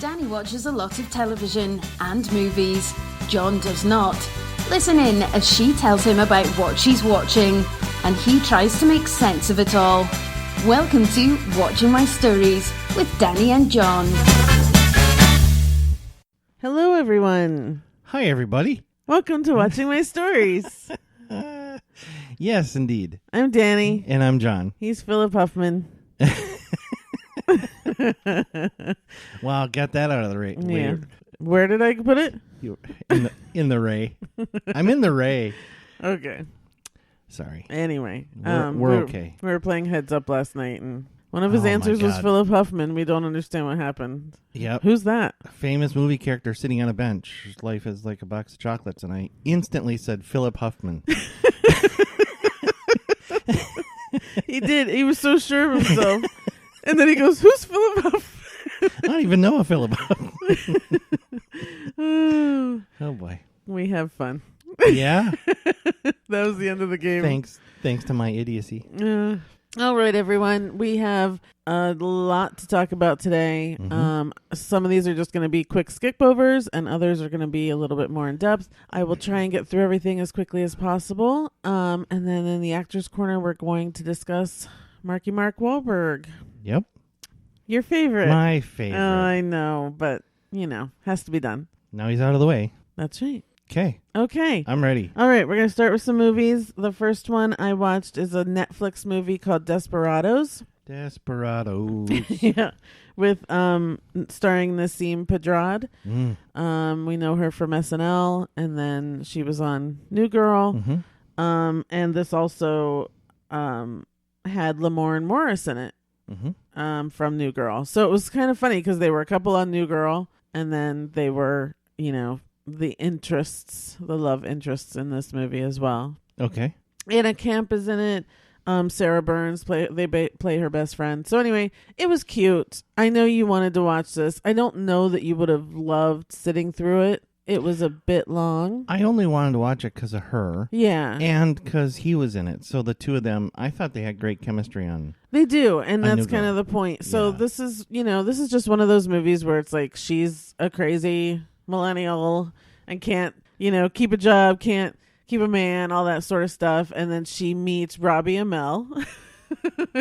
Danny watches a lot of television and movies. John does not. Listen in as she tells him about what she's watching, and he tries to make sense of it all. Welcome to Watching My Stories with Danny and John. Hello, everyone. Hi, everybody. Welcome to Watching My Stories. Yes, indeed. I'm Danny. And I'm John. He's Philip Huffman. Wow, got that out of the way. Yeah. Where did I put it? In the Ray. I'm in the Ray. Okay. Sorry. Anyway. We're okay. We were playing Heads Up last night, and one of his answers was Philip Huffman. We don't understand what happened. Yep. Who's that? A famous movie character sitting on a bench. His life is like a box of chocolates, and I instantly said Philip Huffman. He did. He was so sure of himself. And then he goes, who's Philip Huffman? I don't even know a Philip Huffman. Oh, boy. We have fun. Yeah? That was the end of the game. Thanks to my idiocy. All right, everyone. We have a lot to talk about today. Mm-hmm. Some of these are just going to be quick skip overs, and others are going to be a little bit more in depth. I will try and get through everything as quickly as possible. And then in the Actors Corner, we're going to discuss Marky Mark Wahlberg. Yep. Your favorite. My favorite. I know, but, has to be done. Now he's out of the way. That's right. Okay. I'm ready. All right, we're going to start with some movies. The first one I watched is a Netflix movie called Desperados. Desperados. Yeah, with starring Nasim Pedrad. We know her from SNL, and then she was on New Girl. Mm-hmm. And this also had Lamorne Morris in it. Mm-hmm. From New Girl. So it was kind of funny because they were a couple on New Girl, and then they were, the love interests in this movie as well. Okay. Anna Camp is in it. Sarah Burns play her best friend. So anyway, it was cute. I know you wanted to watch this. I don't know that you would have loved sitting through it. It was a bit long. I only wanted to watch it because of her. Yeah. And because he was in it. So the two of them, I thought they had great chemistry on. They do. And that's kind of the point. So yeah. this is just one of those movies where it's like she's a crazy millennial and can't, keep a job, can't keep a man, all that sort of stuff. And then she meets Robbie Amell,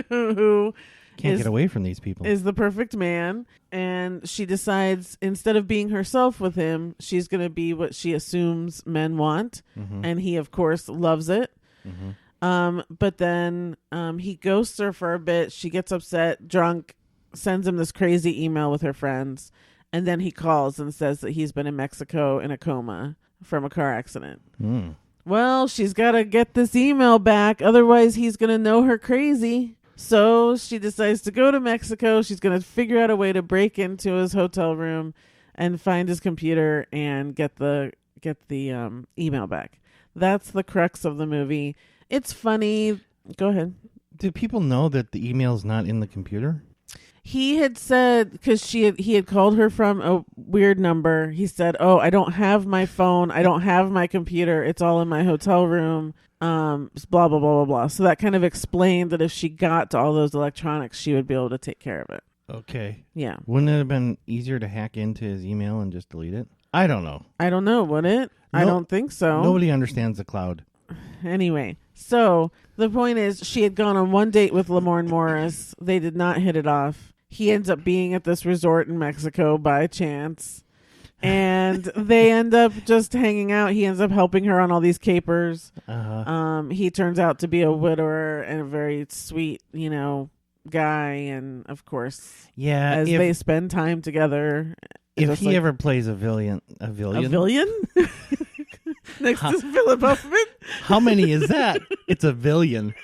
who can't get away from these people. Is the perfect man. And she decides instead of being herself with him, she's going to be what she assumes men want. Mm-hmm. And he, of course, loves it. Mm-hmm. But then he ghosts her for a bit. She gets upset, drunk, sends him this crazy email with her friends. And then he calls and says that he's been in Mexico in a coma from a car accident. Well, she's got to get this email back. Otherwise, he's going to know her crazy. So she decides to go to Mexico. She's going to figure out a way to break into his hotel room and find his computer and get the email back. That's the crux of the movie. It's funny. Go ahead. Do people know that the email's not in the computer? He had said, because he had called her from a weird number. He said, "Oh, I don't have my phone. I don't have my computer. It's all in my hotel room. Blah, blah, blah, blah, blah." So that kind of explained that if she got to all those electronics, she would be able to take care of it. Okay. Yeah. Wouldn't it have been easier to hack into his email and just delete it? I don't know. Would it? I don't think so. Nobody understands the cloud. Anyway, so the point is she had gone on one date with Lamorne Morris. They did not hit it off. He ends up being at this resort in Mexico by chance. And they end up just hanging out. He ends up helping her on all these capers. Uh-huh. He turns out to be a widower and a very sweet, guy. And of course, as they spend time together. If he ever plays a villain? A villain? Next to Philip Huffman? How many is that? It's a villain.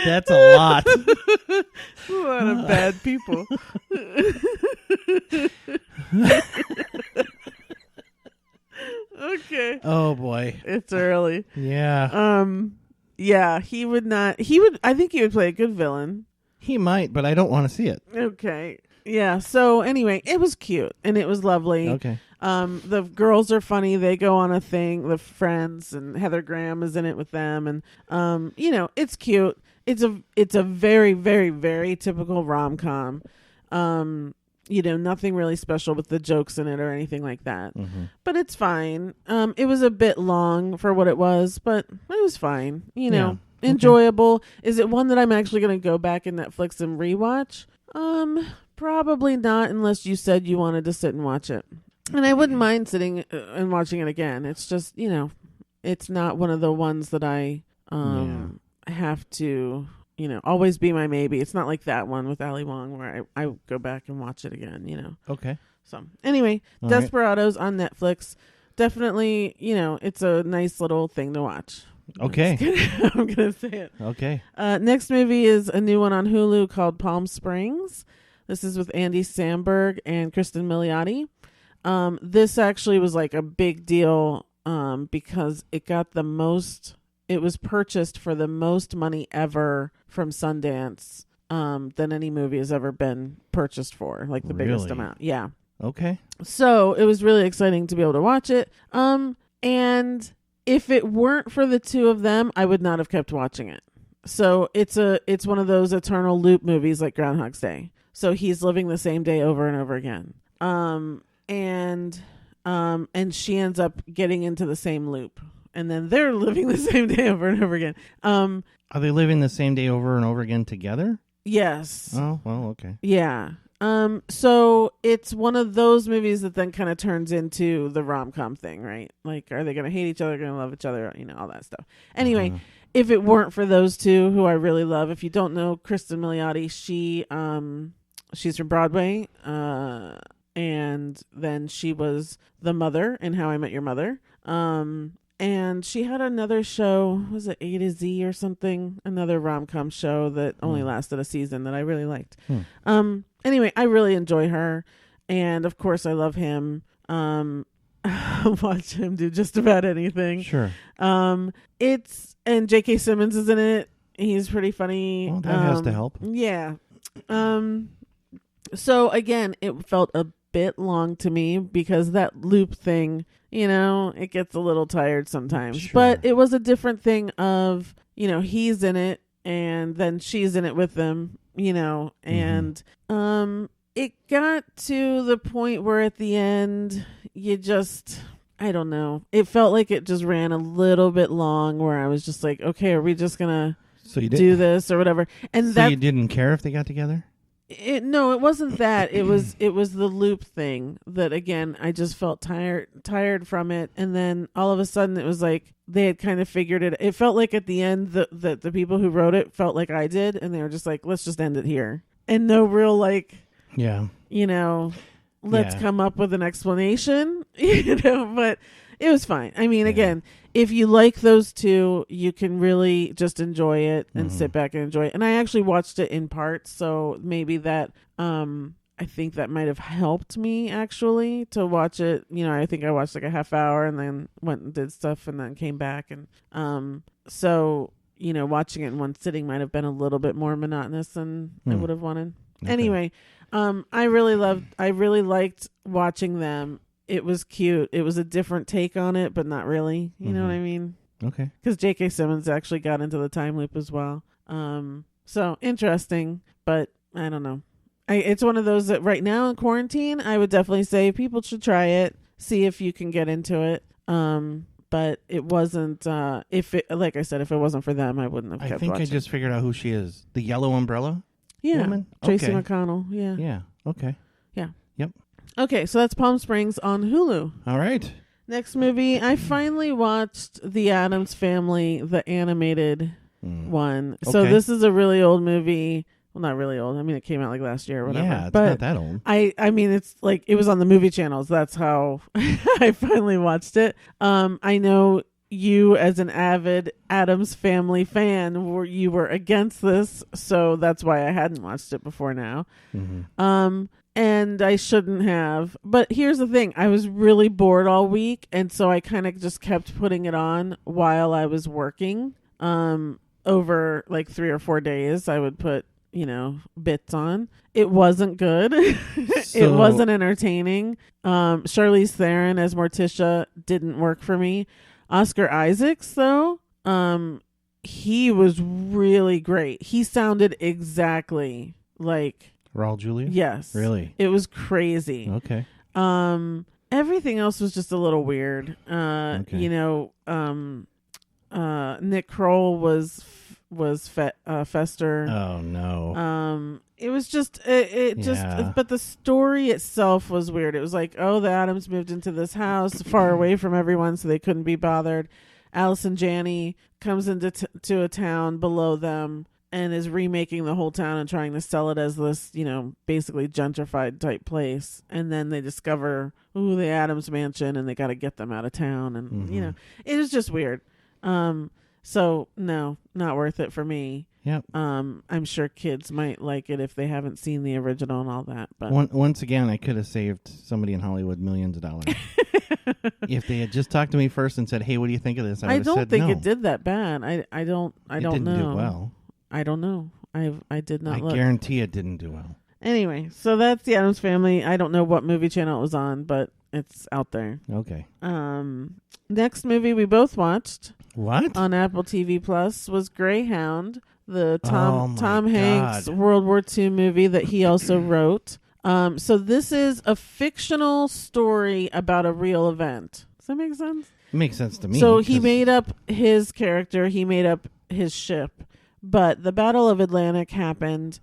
That's a lot. A lot of bad people. Okay. Oh boy. It's early. Yeah. Yeah, he would I think he would play a good villain. He might, but I don't want to see it. Okay. Yeah. So anyway, it was cute and it was lovely. Okay. The girls are funny. They go on a thing, the friends, and Heather Graham is in it with them. And, it's cute. It's a very, very, very typical rom-com. Nothing really special with the jokes in it or anything like that. Mm-hmm. But it's fine. It was a bit long for what it was, but it was fine. Enjoyable. Okay. Is it one that I'm actually going to go back in Netflix and rewatch? Probably not, unless you said you wanted to sit and watch it. And I wouldn't mind sitting and watching it again. It's just, it's not one of the ones that I have to, always be my maybe. It's not like that one with Ali Wong where I go back and watch it again, Okay. So anyway, All Desperados on Netflix. Definitely, it's a nice little thing to watch. Okay. I'm going to say it. Okay. Next movie is a new one on Hulu called Palm Springs. This is with Andy Samberg and Kristen Milioti. This actually was like a big deal because it was purchased for the most money ever from Sundance than any movie has ever been purchased for, like the biggest amount. Yeah. Okay. So it was really exciting to be able to watch it. And if it weren't for the two of them, I would not have kept watching it. So it's one of those eternal loop movies like Groundhog's Day. So he's living the same day over and over again. And she ends up getting into the same loop. And then they're living the same day over and over again. Are they living the same day over and over again together? Yes. Oh, well, okay. Yeah. So it's one of those movies that then kind of turns into the rom-com thing, right? Like, are they going to hate each other, going to love each other, all that stuff. Anyway, if it weren't for those two who I really love, if you don't know Kristen Milioti, she's from Broadway, and then she was the mother in How I Met Your Mother. And she had another show, was it A to Z or something? Another rom-com show that only lasted a season that I really liked. Anyway, I really enjoy her. And of course, I love him. I'll watch him do just about anything. Sure. And J.K. Simmons is in it. He's pretty funny. Well, that has to help. Yeah. So again, it felt a bit long to me because that loop thing, it gets a little tired sometimes. Sure. But it was a different thing of, he's in it and then she's in it with them, and it got to the point where at the end I don't know. It felt like it just ran a little bit long where I was just like, okay, are we just going to do this or whatever? And so you didn't care if they got together? No, it wasn't that. It was the loop thing that, again, I just felt tired from it. And then all of a sudden it was like they had kind of figured it. It felt like at the end that the people who wrote it felt like I did. And they were just like, let's just end it here. And no real let's come up with an explanation, but it was fine. I mean, again, if you like those two, you can really just enjoy it and sit back and enjoy it. And I actually watched it in parts, so maybe that I think that might have helped me actually to watch it. I think I watched like a half hour and then went and did stuff and then came back. And so, watching it in one sitting might have been a little bit more monotonous than I would have wanted. Okay. Anyway, I really liked watching them. It was cute. It was a different take on it, but not really. You know what I mean? Okay. Because J.K. Simmons actually got into the time loop as well. So interesting, but I don't know. It's one of those that right now in quarantine, I would definitely say people should try it, see if you can get into it. But it wasn't. Like I said, if it wasn't for them, I wouldn't have kept watching. I just figured out who she is. The Yellow Umbrella. Yeah, woman? Tracy Okay. McConnell. Yeah. Yeah. Okay. Yeah. Yep. Okay, so that's Palm Springs on Hulu. All right. Next movie, I finally watched The Addams Family, the animated one. So this is a really old movie. Well, not really old. I mean, it came out like last year or whatever. Yeah, it's but not that old. I mean, it's like it was on the movie channels. That's how I finally watched it. I know you, as an avid Addams Family fan, you were against this, so that's why I hadn't watched it before now. And I shouldn't have. But here's the thing. I was really bored all week, and so I kind of just kept putting it on while I was working. Over like 3 or 4 days, I would put, bits on. It wasn't good. It wasn't entertaining. Charlize Theron as Morticia didn't work for me. Oscar Isaacs, though, he was really great. He sounded exactly like Raul Julia? Yes. Really? It was crazy. Okay. Everything else was just a little weird. Okay. You know, Nick Kroll was Fester. Oh no. It was just but the story itself was weird. It was like, oh, the Addams moved into this house far away from everyone, so they couldn't be bothered. Allison Janney comes into to a town below them and is remaking the whole town and trying to sell it as this, you know, basically gentrified type place. And then they discover, ooh, the Addams mansion, and they got to get them out of town. And, you know, it was just weird. So no, not worth it for me. Yep. I'm sure kids might like it if they haven't seen the original and all that. But once again, I could have saved somebody in Hollywood millions of dollars. If they had just talked to me first and said, "Hey, what do you think of this?" I don't think it did that bad. I don't know. It didn't do well. I don't know. I did not look. I guarantee it didn't do well. Anyway, so that's the Addams Family. I don't know what movie channel it was on, but it's out there. Okay. Next movie we both watched. What? On Apple TV Plus was Greyhound, the Tom God. Hanks World War II movie that he also wrote. So this is a fictional story about a real event. Does that make sense? It makes sense to me. So he made up his character. He made up his ship. But the Battle of Atlantic happened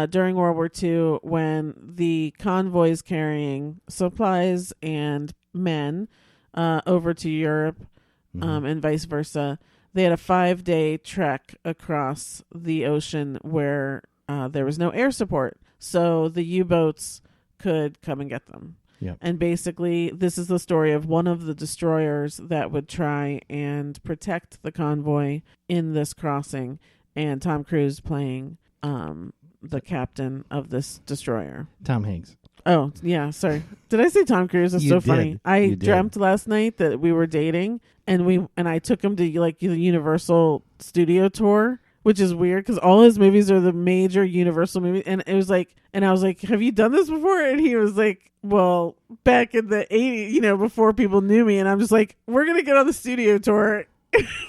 during World War II when the convoys carrying supplies and men over to Europe and vice versa. They had a 5-day trek across the ocean where there was no air support. So the U-boats could come and get them. Yep. And basically, this is the story of one of the destroyers that would try and protect the convoy in this crossing. And Tom Cruise playing the captain of this destroyer. Tom Hanks. Oh, yeah, sorry. Did I say Tom Cruise? That's so funny. I dreamt last night that we were dating, and I took him to like the Universal Studio tour, which is weird because all his movies are the major Universal movies. And it was like, and I was like, have you done this before? And he was like, well, back in the 80s, you know, before people knew me. And I'm just like, we're going to get on the studio tour.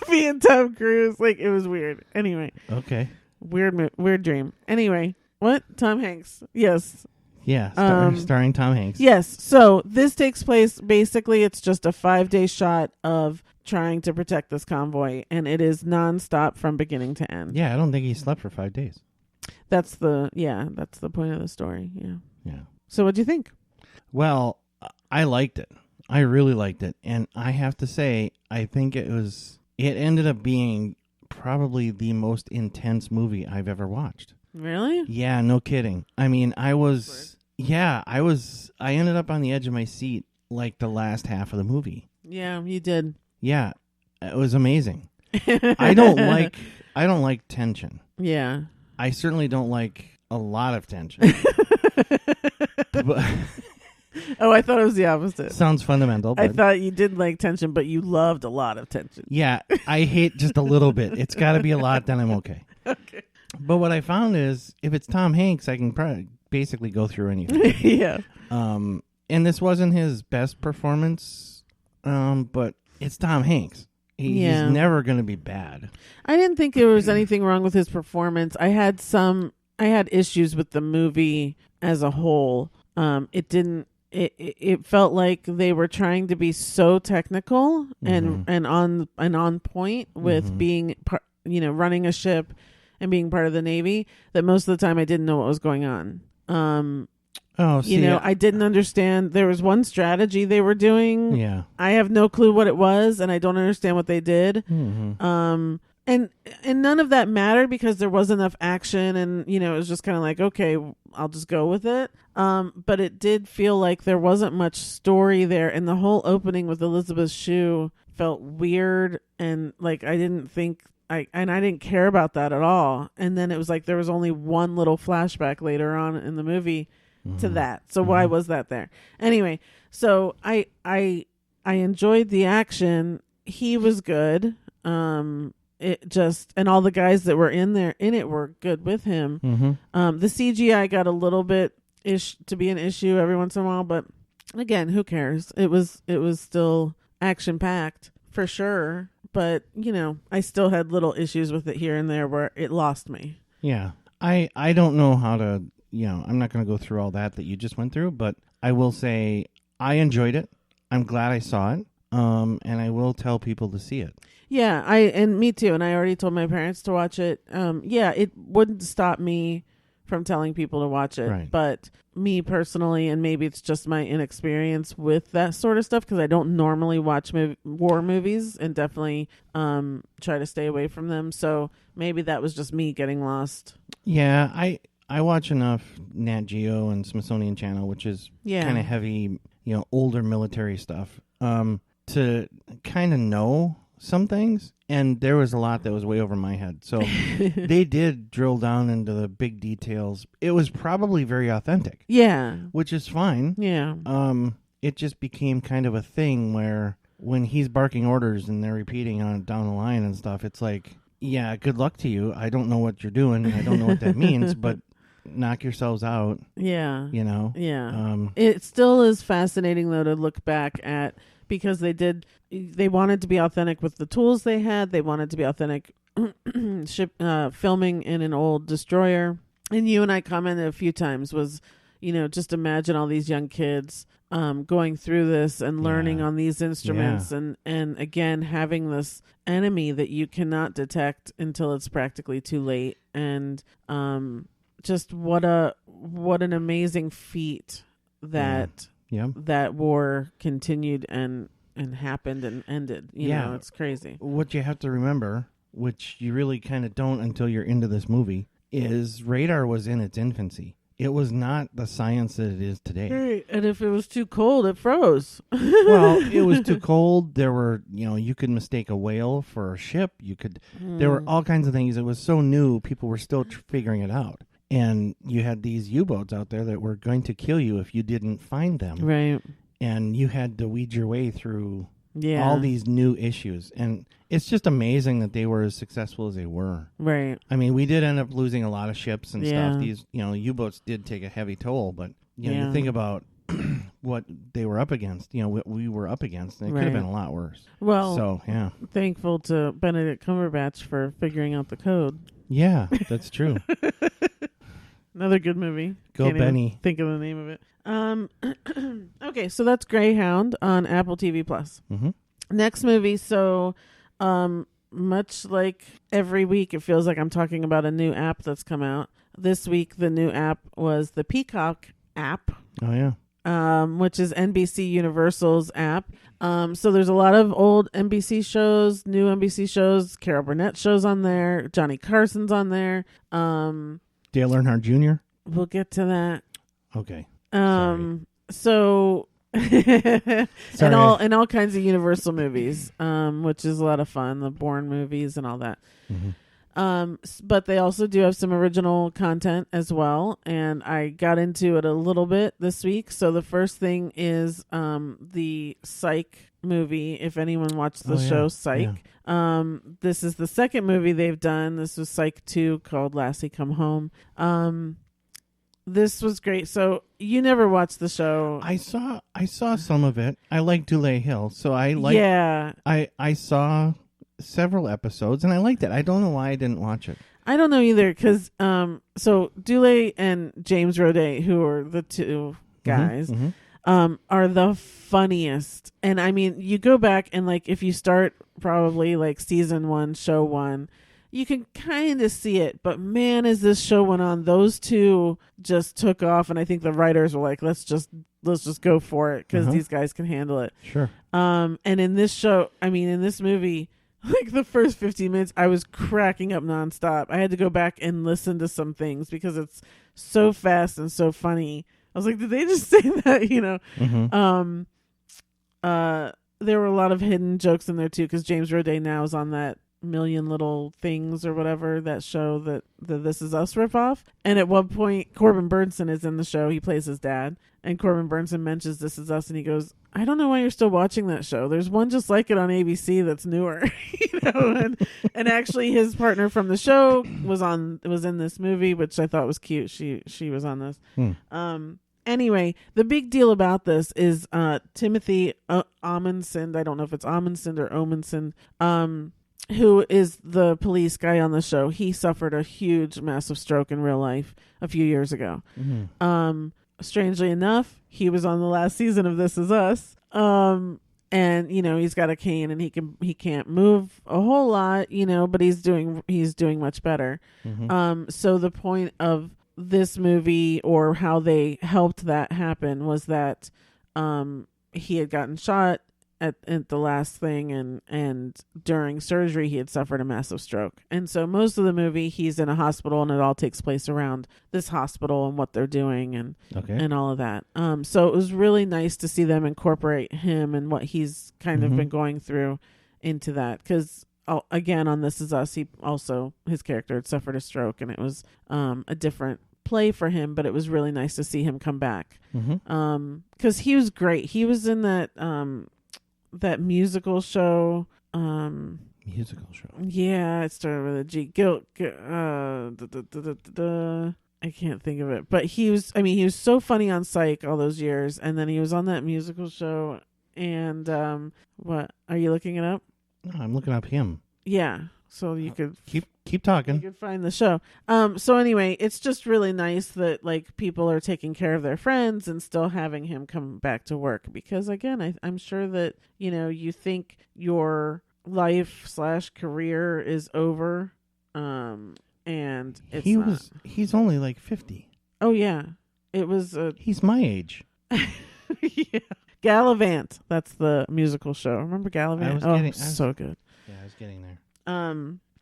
Me and Tom Cruise. Like, it was weird. Anyway. Okay. Weird dream. Anyway, what? Tom Hanks. Yes. Yeah, starring Tom Hanks. Yes. So this takes place, basically, it's just a 5-day shot of trying to protect this convoy, and it is nonstop from beginning to end. Yeah, I don't think he slept for 5 days. That's the point of the story. Yeah. Yeah. So what'd you think? Well, I liked it. I really liked it. And I have to say, I think it ended up being probably the most intense movie I've ever watched. Really? Yeah, no kidding. I mean, I ended up on the edge of my seat like the last half of the movie. Yeah, you did. Yeah, it was amazing. I don't like tension. Yeah. I certainly don't like a lot of tension. But oh, I thought it was the opposite. Sounds fundamental. But I thought you did like tension, but you loved a lot of tension. Yeah, I hate just a little bit. It's got to be a lot, then I'm okay. Okay. But what I found is, if it's Tom Hanks, I can probably basically go through anything. Yeah. And this wasn't his best performance, but it's Tom Hanks. He's never going to be bad. I didn't think there was anything wrong with his performance. I had issues with the movie as a whole. It felt like they were trying to be so technical and on point with being, running a ship and being part of the Navy, that most of the time I didn't know what was going on. I didn't understand. There was one strategy they were doing. Yeah. I have no clue what it was, and I don't understand what they did. And none of that mattered because there was enough action, and it was just kind of like, okay, I'll just go with it. But it did feel like there wasn't much story there, and the whole opening with Elizabeth Shue felt weird, and like I didn't care about that at all. And then it was like there was only one little flashback later on in the movie to that. So why was that there? Anyway, so I enjoyed the action. He was good. It just, and all the guys that were in it were good with him. The CGI got a little bit to be an issue every once in a while, but again, who cares? It was still action packed for sure. but I still had little issues with it here and there where it lost me. Yeah. I don't know how to, I'm not going to go through all that you just went through, but I will say I enjoyed it. I'm glad I saw it. And I will tell people to see it. Yeah, and me too. And I already told my parents to watch it. Yeah, it wouldn't stop me from telling people to watch it. Right. But me personally, and maybe it's just my inexperience with that sort of stuff, because I don't normally watch war movies and definitely try to stay away from them. So maybe that was just me getting lost. Yeah, I watch enough Nat Geo and Smithsonian Channel, which is kind of heavy, older military stuff, to kind of know some things. And there was a lot that was way over my head. So they did drill down into the big details. It was probably very authentic. Yeah. Which is fine. Yeah. It just became kind of a thing where when he's barking orders and they're repeating on down the line and stuff, it's like, yeah, good luck to you. I don't know what you're doing. I don't know what that means, but knock yourselves out. Yeah. Yeah. It still is fascinating, though, to look back at, because they wanted to be authentic with the tools they had. They wanted to be authentic filming in an old destroyer. And you and I commented a few times was, just imagine all these young kids going through this and learning on these instruments and again, having this enemy that you cannot detect until it's practically too late. And just what an amazing feat that that war continued and happened and ended. You know, it's crazy. What you have to remember, which you really kind of don't until you're into this movie, is radar was in its infancy. It was not the science that it is today. Right. And if it was too cold, it froze. Well, it was too cold. There were, you could mistake a whale for a ship. There were all kinds of things. It was so new, people were still figuring it out. And you had these U-boats out there that were going to kill you if you didn't find them. Right. And you had to weed your way through all these new issues. And it's just amazing that they were as successful as they were. Right. I mean, we did end up losing a lot of ships and stuff. These, U-boats did take a heavy toll, but you think about what they were up against, what we were up against, and it could have been a lot worse. Well, so, yeah. Thankful to Benedict Cumberbatch for figuring out the code. Yeah, that's true. Another good movie. Go Can't Benny. Even think of the name of it. Okay, so that's Greyhound on Apple TV Plus. Mm-hmm. Next movie. So, much like every week, it feels like I'm talking about a new app that's come out. This week, the new app was the Peacock app. Oh yeah. Which is NBC Universal's app. So there's a lot of old NBC shows, new NBC shows, Carol Burnett shows on there, Johnny Carson's on there. Dale Earnhardt Jr. We'll get to that. Okay. So and all kinds of Universal movies, which is a lot of fun, the Bourne movies and all that. Mm-hmm. But they also do have some original content as well, and I got into it a little bit this week. So the first thing is the Psych movie. If anyone watched the show Psych, this is the second movie they've done. This was Psych 2 called Lassie Come Home. This was great. So you never watched the show. I saw some of it. I like Dule Hill, so I like. Yeah. I saw several episodes and I liked it. I don't know why I didn't watch it. I don't know either, because so Dule and James Roday, who are the two guys, are the funniest. And I mean, you go back and like if you start probably like season 1, show 1. You can kind of see it, but man, as this show went on, those two just took off, and I think the writers were like, "Let's just go for it because these guys can handle it." Sure. And in this show, in this movie, like the first 15 minutes, I was cracking up nonstop. I had to go back and listen to some things because it's so fast and so funny. I was like, "Did they just say that?" There were a lot of hidden jokes in there too, because James Roday now is on that Million Little Things or whatever, that show that the This Is Us ripoff. And at one point, Corbin Burnson is in the show. He plays his dad, and Corbin Burnson mentions This Is Us, and he goes, "I don't know why you're still watching that show. There's one just like it on ABC that's newer." And actually, his partner from the show was in this movie, which I thought was cute. She was on this. Anyway, the big deal about this is Timothy Amundsen. I don't know if it's Amundsen or Omundsen. Who is the police guy on the show. He suffered a huge, massive stroke in real life a few years ago. Mm-hmm. Strangely enough, he was on the last season of This Is Us. And he's got a cane and he can't move a whole lot, but he's doing much better. Mm-hmm. So the point of this movie, or how they helped that happen, was that he had gotten shot at the last thing, and during surgery he had suffered a massive stroke. And so most of the movie he's in a hospital, and it all takes place around this hospital and what they're doing and all of that. So it was really nice to see them incorporate him and what he's kind of been going through into that, because again, on This Is Us, his character had suffered a stroke, and it was a different play for him, but it was really nice to see him come back, because he was great. He was in that musical show. Yeah, it started with a G. I can't think of it, but he was so funny on Psych all those years, and then he was on that musical show. And what are you looking it up? No, I'm looking up him. Yeah, so you could keep talking. You could find the show. So anyway, it's just really nice that people are taking care of their friends and still having him come back to work, because again, I'm sure that you think your life/career is over, and it's not. He's only 50. Oh yeah, it was. He's my age. Yeah. Gallivant. That's the musical show. Remember Gallivant? So good. Yeah, I was getting there.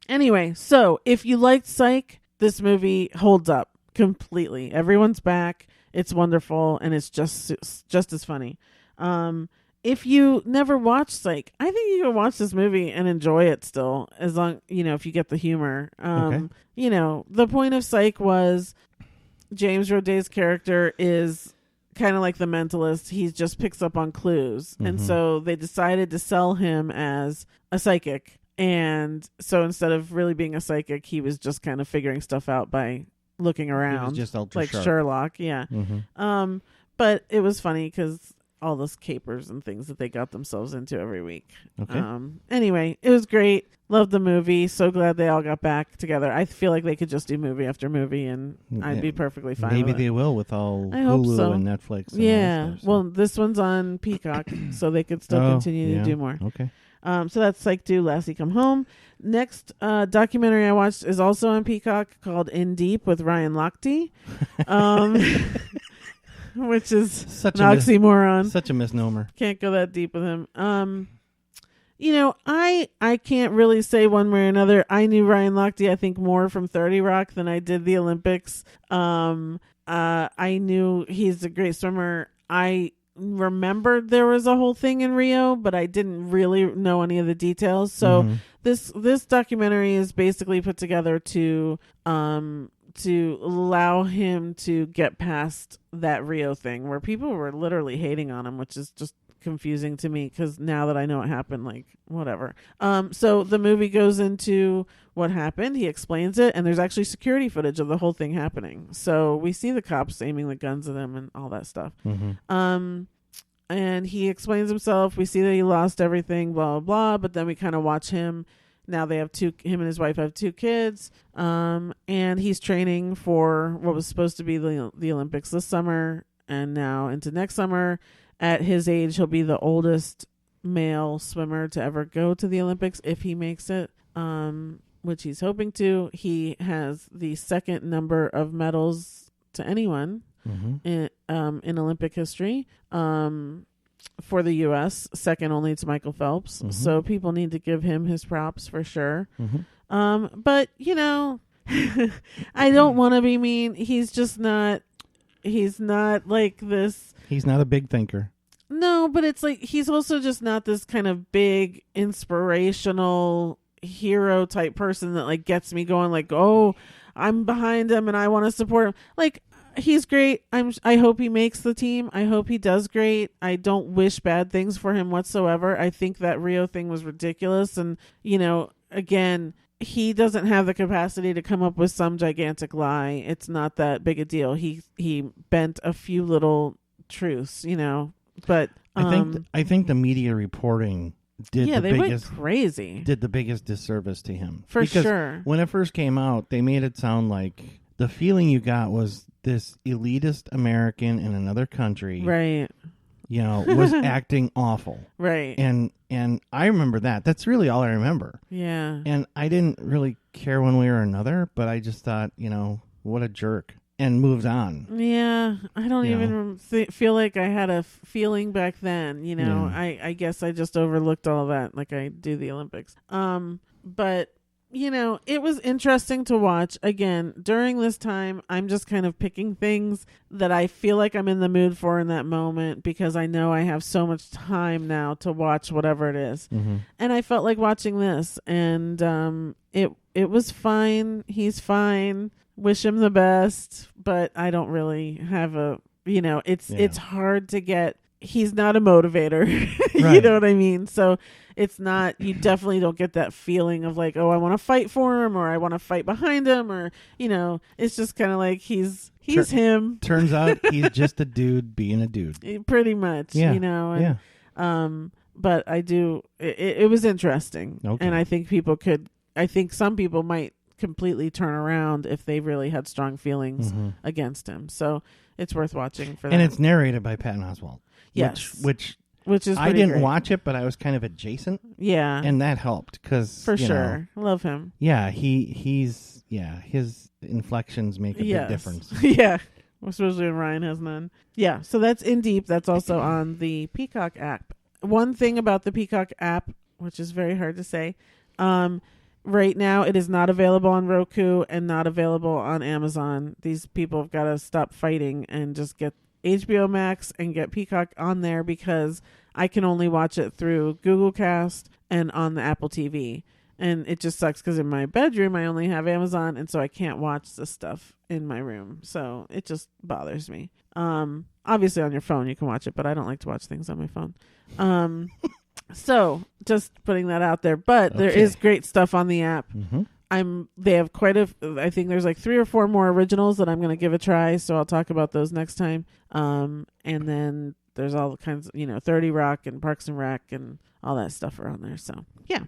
Anyway, so if you liked Psych, this movie holds up completely. Everyone's back. It's wonderful, and it's just as funny. If you never watched Psych, I think you can watch this movie and enjoy it still, as long if you get the humor. Okay. The point of Psych was James Roday's character is kind of like The Mentalist. He just picks up on clues, and so they decided to sell him as a psychic. And so instead of really being a psychic, he was just kind of figuring stuff out by looking around. He was just ultra sharp. Sherlock, yeah. Mm-hmm. But it was funny because all those capers and things that they got themselves into every week. Okay. Anyway, it was great. Loved the movie. So glad they all got back together. I feel like they could just do movie after movie, and I'd be perfectly fine. Maybe with they it. will with all I hope Hulu so. and Netflix. And yeah. all that stuff, so. Well, this one's on Peacock, so they could still continue to do more. Okay. So that's Psych 2, Lassie Come Home. Next documentary I watched is also on Peacock, called In Deep with Ryan Lochte, which is such an oxymoron. Such a misnomer. Can't go that deep with him. I can't really say one way or another. I knew Ryan Lochte, I think, more from 30 Rock than I did the Olympics. I knew he's a great swimmer. I remembered there was a whole thing in Rio, but I didn't really know any of the details. So this documentary is basically put together to allow him to get past that Rio thing where people were literally hating on him, which is just confusing to me because now that I know what happened, whatever. So the movie goes into what happened. He explains it, and there's actually security footage of the whole thing happening. So we see the cops aiming the guns at him and all that stuff. And he explains himself. We see that he lost everything, blah, blah, blah. But then we kind of watch him. Now they have him and his wife have 2 kids. And he's training for what was supposed to be the Olympics this summer and now into next summer. At his age, he'll be the oldest male swimmer to ever go to the Olympics if he makes it, which he's hoping to. He has the second number of medals to anyone in Olympic history for the U.S., second only to Michael Phelps. So people need to give him his props for sure. But, I don't want to be mean. He's just not... He's not like this. He's not a big thinker. No, but it's he's also just not this kind of big inspirational hero type person that gets me going oh, I'm behind him and I want to support him. He's great. I hope he makes the team. I hope he does great. I don't wish bad things for him whatsoever. I think that Rio thing was ridiculous. And, again, he doesn't have the capacity to come up with some gigantic lie. It's not that big a deal. He bent a few little truths, but I think the media reporting went crazy. Did the biggest disservice to him. Because sure. When it first came out, they made it sound like the feeling you got was this elitist American in another country. Right. Was acting awful. Right. And I remember that. That's really all I remember. Yeah. And I didn't really care one way or another, but I just thought, what a jerk. And moved on. Yeah, I don't even feel like I had a feeling back then. Yeah. I guess I just overlooked all of that, like I do the Olympics. But it was interesting to watch. Again, during this time, I'm just kind of picking things that I feel like I'm in the mood for in that moment because I know I have so much time now to watch whatever it is. Mm-hmm. And I felt like watching this, and it was fine. He's fine. Wish him the best, but I don't really have it's hard to get. He's not a motivator. Right. You know what I mean? So it's not, you definitely don't get that feeling of like, oh, I want to fight for him or I want to fight behind him or, it's just kind of like he's him. Turns out he's just a dude being a dude. Pretty much, Yeah. But I do, it was interesting. Okay. And I think some people might completely turn around if they really had strong feelings against him. So it's worth watching for that. And it's narrated by Patton Oswalt. Yes. Which is I didn't great. watch it, but I was kind of adjacent. Yeah. And that helped because for sure. I love him. Yeah, his inflections make a big difference. Yeah. Especially when Ryan has none. Yeah. So that's In Deep. That's also on the Peacock app. One thing about the Peacock app, which is very hard to say, right now it is not available on Roku and not available on Amazon. These people have got to stop fighting and just get HBO Max and get Peacock on there because I can only watch it through Google Cast and on the Apple TV. And it just sucks because in my bedroom I only have Amazon, and so I can't watch this stuff in my room. So it just bothers me. Obviously on your phone you can watch it, but I don't like to watch things on my phone. So just putting that out there. But there is great stuff on the app. Mm-hmm. They have I think there's like 3 or 4 more originals that I'm going to give a try. So I'll talk about those next time. And then there's all kinds of, 30 Rock and Parks and Rec and all that stuff are on there. So yeah.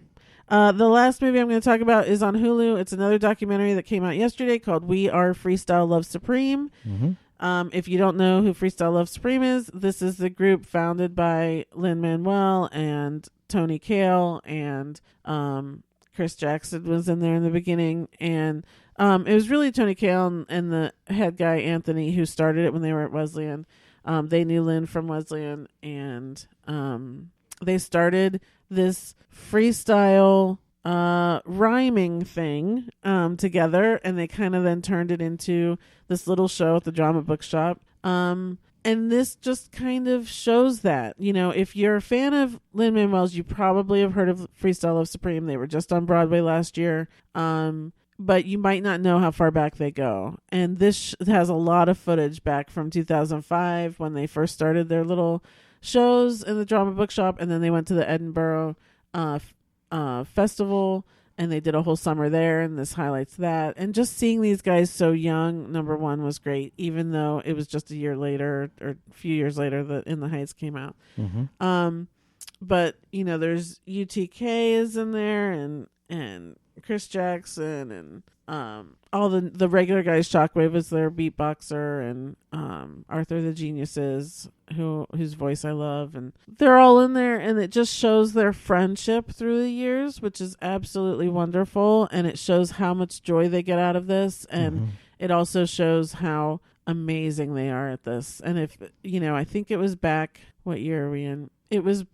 The last movie I'm going to talk about is on Hulu. It's another documentary that came out yesterday called We Are Freestyle Love Supreme. Mm-hmm. If you don't know who Freestyle Love Supreme is, this is the group founded by Lin-Manuel and Tony Kail, and Chris Jackson was in there in the beginning. And it was really Tony Kail and the head guy, Anthony, who started it when they were at Wesleyan. They knew Lynn from Wesleyan, and they started this freestyle rhyming thing together, and they kind of then turned it into this little show at the Drama Bookshop. And this just kind of shows that, if you're a fan of Lin-Manuel's, you probably have heard of Freestyle Love Supreme. They were just on Broadway last year. But you might not know how far back they go. And this has a lot of footage back from 2005 when they first started their little shows in the Drama Bookshop. And then they went to the Edinburgh Festival, and they did a whole summer there, and this highlights that. And just seeing these guys so young, number one, was great, even though it was just a year later or a few years later that In the Heights came out. Mm-hmm. But, there's UTK is in there, and Chris Jackson, and all the regular guys. Shockwave is their beatboxer, and Arthur the Geniuses, whose voice I love, and they're all in there, and it just shows their friendship through the years, which is absolutely wonderful, and it shows how much joy they get out of this, and it also shows how amazing they are at this. And if I think it was back, what year are we in? It was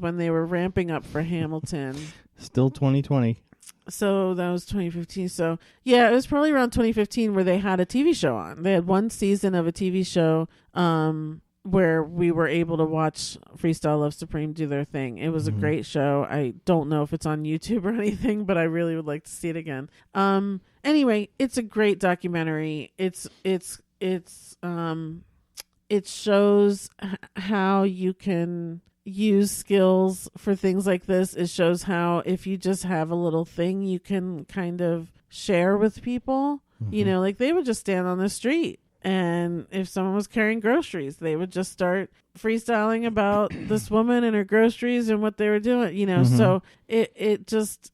when they were ramping up for Hamilton. Still 2020. So that was 2015. So yeah, it was probably around 2015 where they had a TV show on. They had one season of a TV show where we were able to watch Freestyle Love Supreme do their thing. It was a great show. I don't know if it's on YouTube or anything, but I really would like to see it again. Anyway, it's a great documentary. It shows how you can, use skills for things like this. It shows how if you just have a little thing you can kind of share with people. You know, like they would just stand on the street, and if someone was carrying groceries, they would just start freestyling about this woman and her groceries and what they were doing, you know. So it's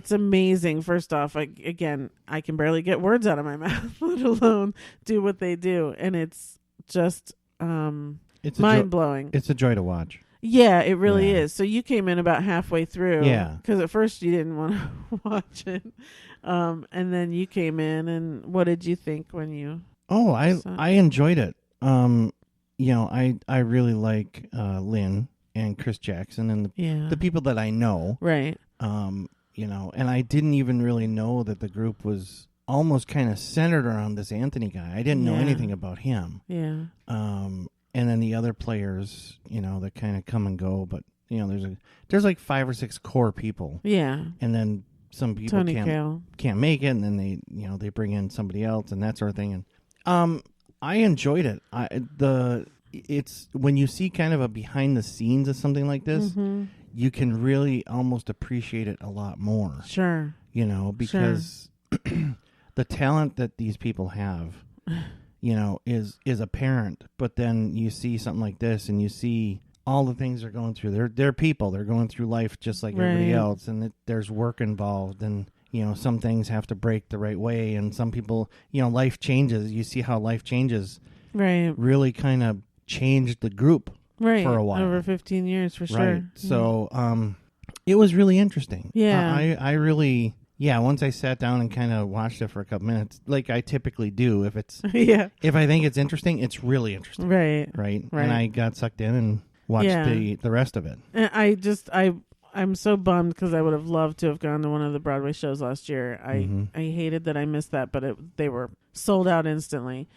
amazing. First off, I can barely get words out of my mouth, let alone do what they do. And it's just it's mind blowing. It's a joy to watch. Yeah, it really is. So you came in about halfway through. Yeah. Because at first you didn't want to watch it. And then you came in, and what did you think when you... Oh, I enjoyed it. You know, I really like Lynn and Chris Jackson and the people that I know. Right. You know, and I didn't even really know that the group was almost kind of centered around this Anthony guy. I didn't know anything about him. Yeah. And then the other players, you know, that kind of come and go, but you know, there's like 5 or 6 core people. Yeah. And then some people can't make it, and then they bring in somebody else and that sort of thing. And I enjoyed it. It's when you see kind of a behind the scenes of something like this, you can really almost appreciate it a lot more. Sure. You know, because the talent that these people have, you know, is apparent. But then you see something like this, and you see all the things they're going through. They're people. They're going through life just like everybody else, and there's work involved, and you know, some things have to break the right way, and some people, you know, life changes. You see how life changes. Right. Really kind of changed the group. Right. For a while. Over 15 years, for sure. Right. So, it was really interesting. Yeah. I really, once I sat down and kind of watched it for a couple minutes, like I typically do, if it's, if I think it's interesting, it's really interesting. Right. Right. And I got sucked in and watched the rest of it. And I'm so bummed because I would have loved to have gone to one of the Broadway shows last year. I hated that I missed that, but they were sold out instantly.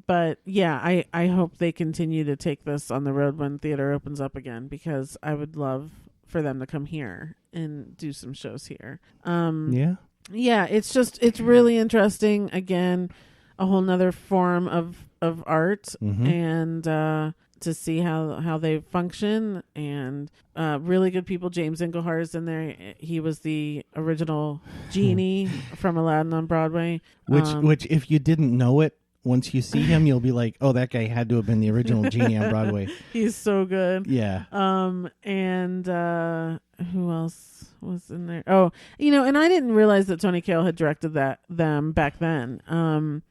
But yeah, I hope they continue to take this on the road when theater opens up again, because I would love for them to come here and do some shows here. Yeah, it's really interesting. Again, a whole nother form of art, and to see how they function, and really good people. James Englehart is in there. He was the original genie from Aladdin on Broadway. Which if you didn't know it, once you see him, you'll be like, oh, that guy had to have been the original genie on Broadway. He's so good. Yeah. And who else was in there? Oh, you know, and I didn't realize that Tony Kail had directed them back then.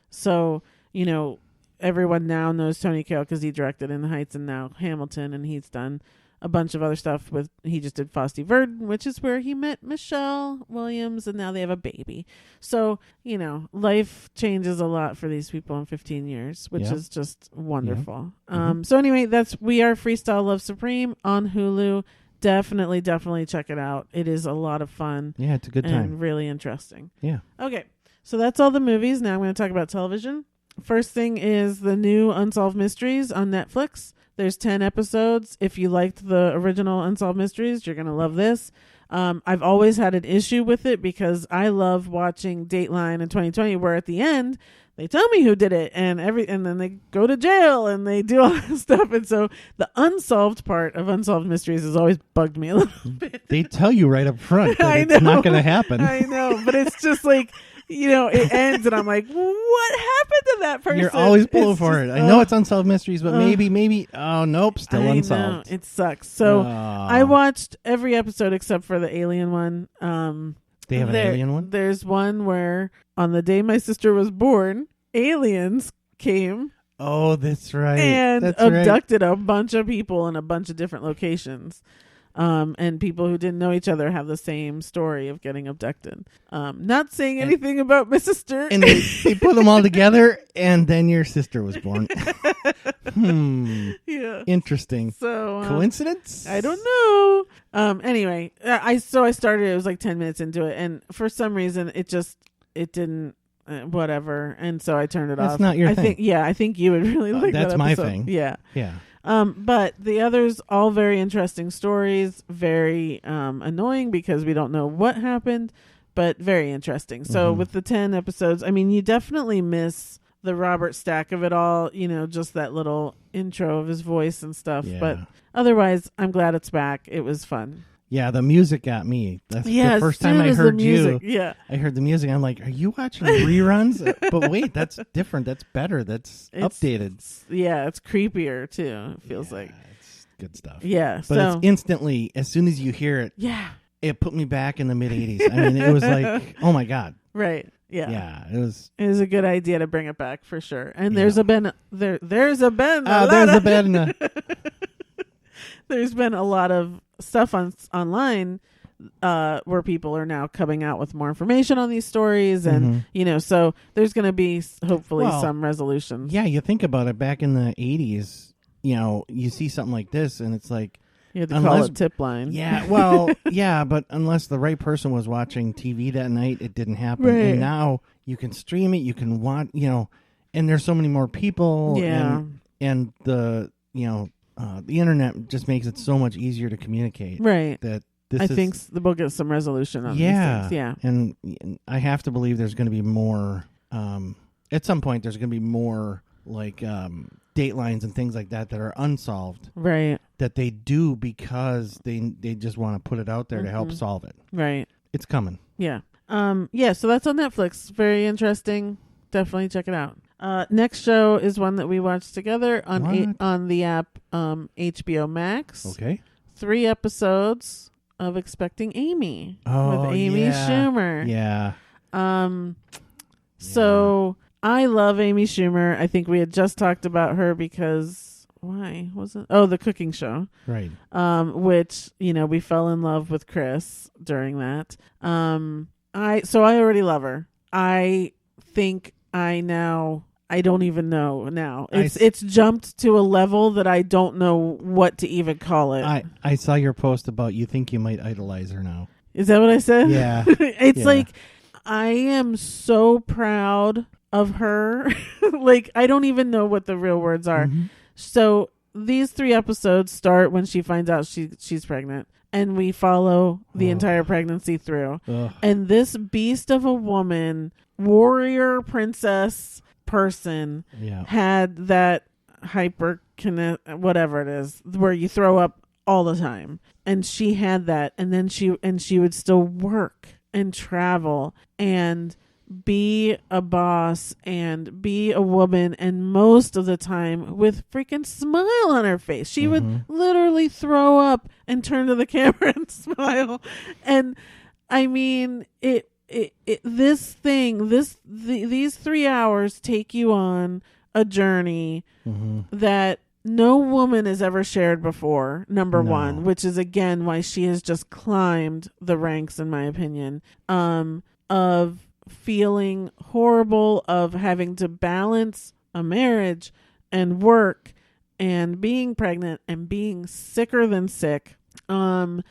So, you know, everyone now knows Tony Kail because he directed In the Heights and now Hamilton, and he's done a bunch of other stuff he just did Fosse Verdon, which is where he met Michelle Williams, and now they have a baby. So, you know, life changes a lot for these people in 15 years, which is just wonderful. So anyway, We Are Freestyle Love Supreme on Hulu. Definitely check it out. It is a lot of fun. Yeah, it's a good time. And really interesting. Yeah. Okay, so that's all the movies. Now I'm going to talk about television. First thing is the new Unsolved Mysteries on Netflix. There's 10 episodes. If you liked the original Unsolved Mysteries, you're going to love this. I've always had an issue with it because I love watching Dateline in 2020, where at the end they tell me who did it, and then they go to jail and they do all this stuff. And so the unsolved part of Unsolved Mysteries has always bugged me a little bit. They tell you right up front that it's not going to happen. I know, but it's just like, you know, it ends and I'm like, what happened to that person? You're always pulling for it. I know it's Unsolved Mysteries, but maybe, oh, nope, still unsolved. Know, it sucks. So I watched every episode except for the alien one. They have an alien one? There's one where on the day my sister was born, aliens came. Oh, that's right. And abducted a bunch of people in a bunch of different locations. And people who didn't know each other have the same story of getting abducted. Not saying anything about my sister. And they put them all together, and then your sister was born. Yeah. Interesting. So coincidence? I don't know. Anyway, I started. It was like 10 minutes into it, and for some reason, it didn't. Whatever, and so I turned it off. That's not your thing. I think you would really like that. That's my thing. Yeah. Yeah. But the others, all very interesting stories, very annoying because we don't know what happened, but very interesting. So with the 10 episodes, I mean, you definitely miss the Robert Stack of it all, just that little intro of his voice and stuff. Yeah. But otherwise, I'm glad it's back. It was fun. Yeah, the music got me. That's the first time I heard you. Yeah. I heard the music. I'm like, are you watching reruns? But wait, that's different. That's better. That's updated. Yeah, it's creepier too. It feels like. It's good stuff. Yeah. But it's instantly, as soon as you hear it, it put me back in the mid 80s. I mean, it was like, oh my God. Right. Yeah. Yeah. It was a good idea to bring it back for sure. And there's been a lot of stuff online where people are now coming out with more information on these stories, and so there's going to be hopefully some resolution. Yeah, you think about it. Back in the 80s, you see something like this, and it's like you had to call it tip line. Yeah, well, yeah, but unless the right person was watching TV that night, it didn't happen. Right. And now you can stream it, you can watch, and there's so many more people. Yeah, and the the internet just makes it so much easier to communicate. Right. That I think we'll get some resolution on these things. Yeah. And I have to believe there's going to be more, at some point, there's going to be more like datelines and things like that are unsolved. Right. That they do because they just want to put it out there to help solve it. Right. It's coming. Yeah. So that's on Netflix. Very interesting. Definitely check it out. Next show is one that we watched together on the app HBO Max. Okay. 3 episodes of Expecting Amy with Amy Schumer. Yeah. So I love Amy Schumer. I think we had just talked about her because why was it? Oh, the cooking show. Right. Which, we fell in love with Chris during that. I already love her. I think I don't even know now. It's jumped to a level that I don't know what to even call it. I saw your post about you think you might idolize her now. Is that what I said? Yeah. It's like I am so proud of her. Like I don't even know what the real words are. Mm-hmm. So these 3 episodes start when she finds out she's pregnant. And we follow the entire pregnancy through. And this beast of a woman, warrior princess person had that whatever it is, where you throw up all the time. And she had that. And then she would still work and travel and be a boss and be a woman, and most of the time with freaking smile on her face. She would literally throw up and turn to the camera and smile. And I mean, these 3 hours take you on a journey that no woman has ever shared before, number one, which is again why she has just climbed the ranks, in my opinion, of feeling horrible, of having to balance a marriage and work and being pregnant and being sicker than sick. And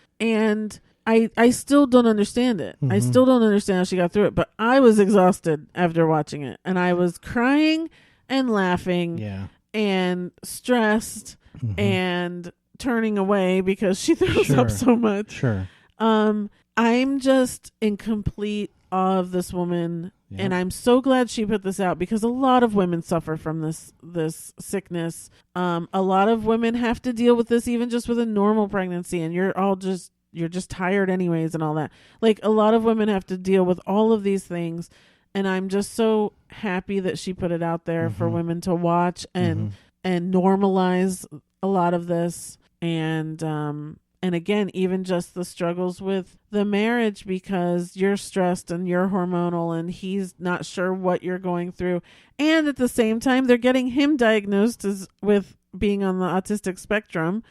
I still don't understand it. I still don't understand how she got through it, but I was exhausted after watching it, and I was crying and laughing and stressed and turning away because she throws up so much. Sure. I'm just in complete awe of this woman, and I'm so glad she put this out because a lot of women suffer from this sickness. A lot of women have to deal with this even just with a normal pregnancy, and you're just tired anyways and all that. Like a lot of women have to deal with all of these things, and I'm just so happy that she put it out there for women to watch and normalize a lot of this. And again, even just the struggles with the marriage because you're stressed and you're hormonal and he's not sure what you're going through. And at the same time, they're getting him diagnosed with being on the autistic spectrum,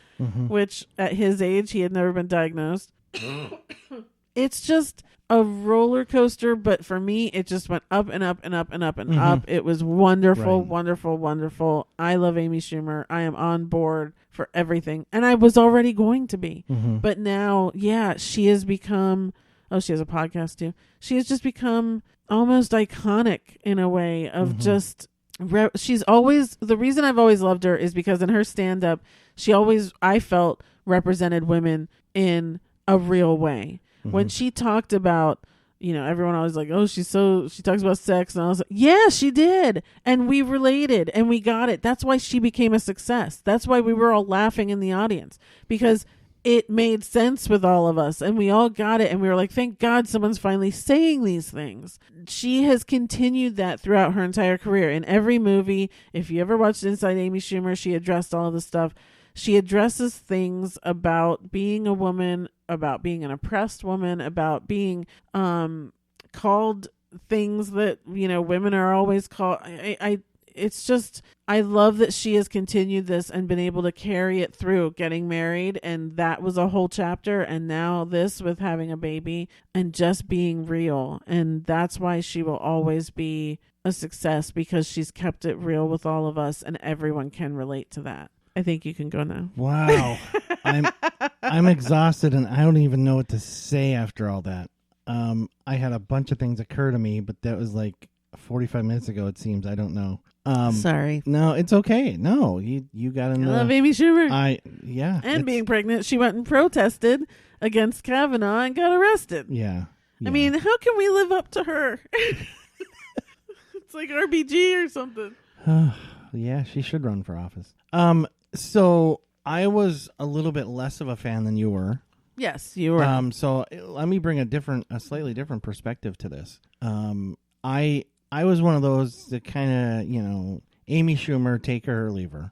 which at his age, he had never been diagnosed. It's just a roller coaster, but for me, it just went up and up and up and up and up. It was wonderful, wonderful, wonderful. I love Amy Schumer. I am on board for everything. And I was already going to be. But now, she has become, she has a podcast too. She has just become almost iconic in a way of just, she's always, the reason I've always loved her is because in her stand-up, she always, I felt, represented women in a real way. When she talked about everyone always like, oh, she talks about sex. And I was like, yeah, she did. And we related and we got it. That's why she became a success. That's why we were all laughing in the audience, because it made sense with all of us and we all got it. And we were like, thank God someone's finally saying these things. She has continued that throughout her entire career. In every movie, if you ever watched Inside Amy Schumer, she addressed all of this stuff. She addresses things about being a woman, about being an oppressed woman, about being called things that, women are always called. It's just, I love that she has continued this and been able to carry it through getting married. And that was a whole chapter. And now this with having a baby and just being real. And that's why she will always be a success, because she's kept it real with all of us and everyone can relate to that. I think you can go now. Wow. I'm exhausted and I don't even know what to say after all that. I had a bunch of things occur to me, but that was like 45 minutes ago, it seems. I don't know. Sorry. No, it's okay. No, you got in I love Amy Schumer. And being pregnant. She went and protested against Kavanaugh and got arrested. Yeah. I mean, how can we live up to her? It's like RBG or something. Yeah, she should run for office. So I was a little bit less of a fan than you were. Yes, you were. So let me bring a slightly different perspective to this. I was one of those that kind of, Amy Schumer, take her or leave her.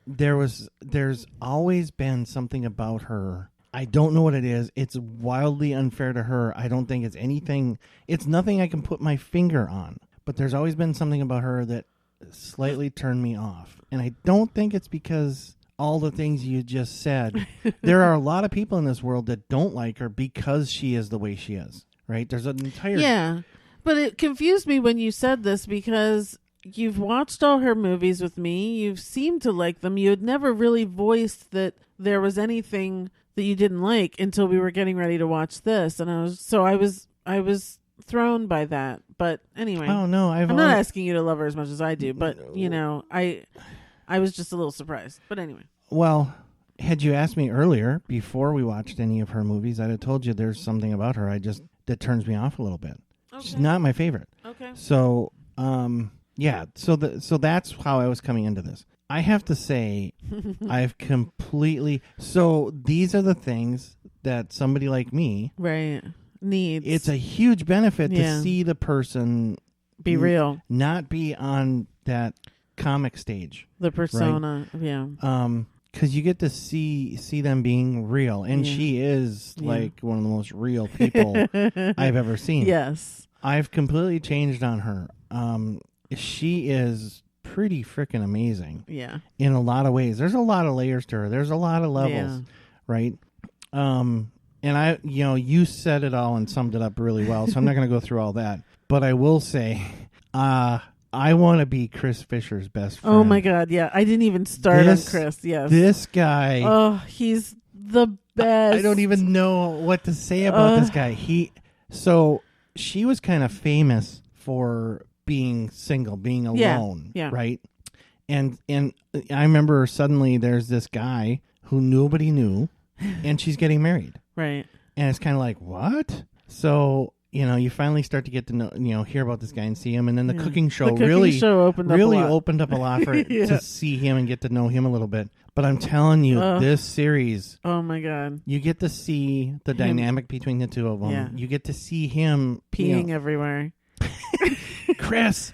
There's always been something about her. I don't know what it is. It's wildly unfair to her. I don't think it's anything. It's nothing I can put my finger on. But there's always been something about her that slightly turned me off. And I don't think it's because all the things you just said. There are a lot of people in this world that don't like her because she is the way she is, right? There's an entire... Yeah, but it confused me when you said this, because you've watched all her movies with me. You've seemed to like them. You had never really voiced that there was anything that you didn't like until we were getting ready to watch this. And I was thrown by that. But anyway, oh no, I'm not asking you to love her as much as I do, but I was just a little surprised. But anyway. Well, had you asked me earlier before we watched any of her movies, I'd have told you there's something about her that turns me off a little bit. Okay. She's not my favorite. Okay. So, yeah. So that's how I was coming into this. I have to say, I've completely. So these are the things that somebody like me, right, needs. It's a huge benefit to see the person be real, not be on that comic stage, the persona, right? Yeah. Because you get to see them being real, and she is like one of the most real people I've ever seen. Yes, I've completely changed on her. She is pretty freaking amazing. Yeah, in a lot of ways. There's a lot of layers to her. There's a lot of levels, right? And you said it all and summed it up really well, so I'm not going to go through all that. But I will say, I want to be Chris Fisher's best friend. Oh my God, yeah. I didn't even start on Chris, yes. This guy. Oh, he's the best. I don't even know what to say about this guy. So she was kind of famous for being single, being alone, right? And I remember suddenly there's this guy who nobody knew, and she's getting married. Right. And it's kind of like, what? So... you finally start to get to know, hear about this guy and see him, and then the cooking show really opened up a lot for to see him and get to know him a little bit. But I'm telling you, this series, oh my God, you get to see the dynamic between the two of them. Yeah. You get to see him peeing everywhere. Chris,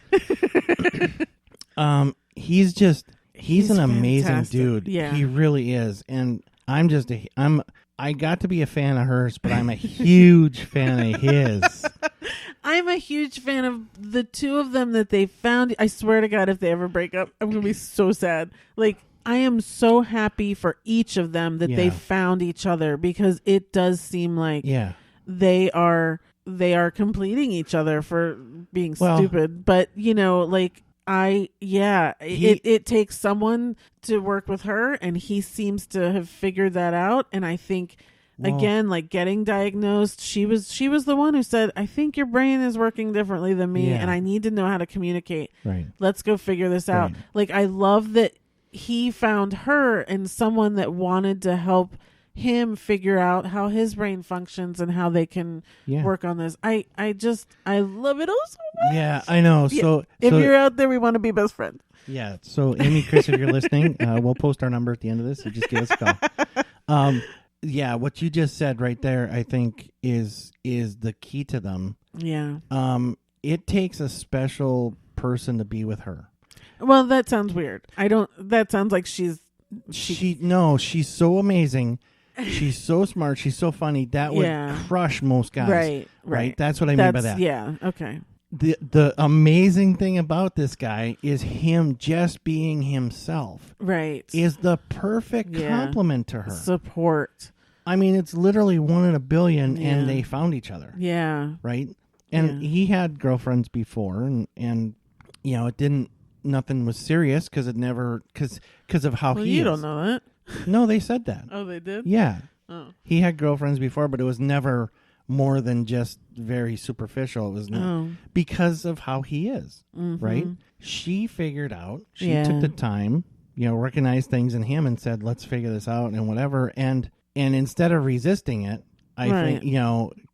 he's an amazing fantastic dude. Yeah, he really is, and I got to be a fan of hers, but I'm a huge fan of his. I'm a huge fan of the two of them that they found. I swear to God, if they ever break up, I'm going to be so sad. Like, I am so happy for each of them that they found each other, because it does seem like they are completing each other for being stupid. But, it takes someone to work with her, and he seems to have figured that out. And I think, again, like getting diagnosed, she was the one who said, I think your brain is working differently than me, and I need to know how to communicate. Right. Let's go figure this out. Right. Like, I love that he found her and someone that wanted to help him figure out how his brain functions and how they can work on this. I love it all so much. Yeah, I know. So if you're out there, we want to be best friends. Yeah. So Amy, Chris, if you're listening, we'll post our number at the end of this. So just give us a call. Yeah, what you just said right there, I think is the key to them. Yeah. It takes a special person to be with her. Well, that sounds weird. That sounds like she's so amazing. She's so smart. She's so funny. That would crush most guys. Right. That's what I mean by that. Yeah. Okay. The amazing thing about this guy is him just being himself. Right. Is the perfect compliment to her. Support. I mean, it's literally 1 in a billion, and they found each other. Yeah. Right. And he had girlfriends before, and nothing was serious because it never because of how he. You is. Don't know that. No, they said that. Oh, they did? Yeah. Oh. He had girlfriends before, but it was never more than just very superficial. It was not because of how he is, right? She figured out, she took the time, recognized things in him and said, let's figure this out and whatever. And instead of resisting it, I think,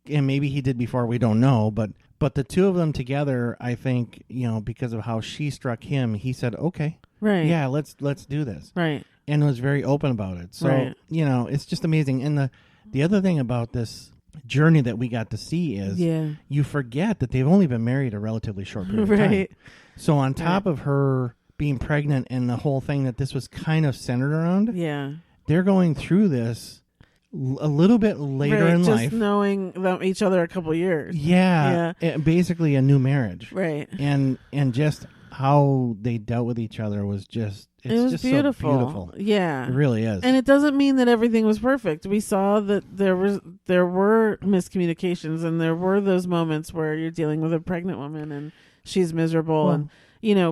and maybe he did before, we don't know, but the two of them together, I think, because of how she struck him, he said, okay, yeah, let's do this. Right. And was very open about it. So, it's just amazing. And the other thing about this journey that we got to see is you forget that they've only been married a relatively short period of time. So on top of her being pregnant and the whole thing that this was kind of centered around, they're going through this a little bit later in life. Just knowing them each other a couple years. Yeah. Basically a new marriage. Right. And just how they dealt with each other was just... It was just beautiful. So beautiful. Yeah. It really is. And it doesn't mean that everything was perfect. We saw that there were miscommunications, and there were those moments where you're dealing with a pregnant woman and she's miserable, and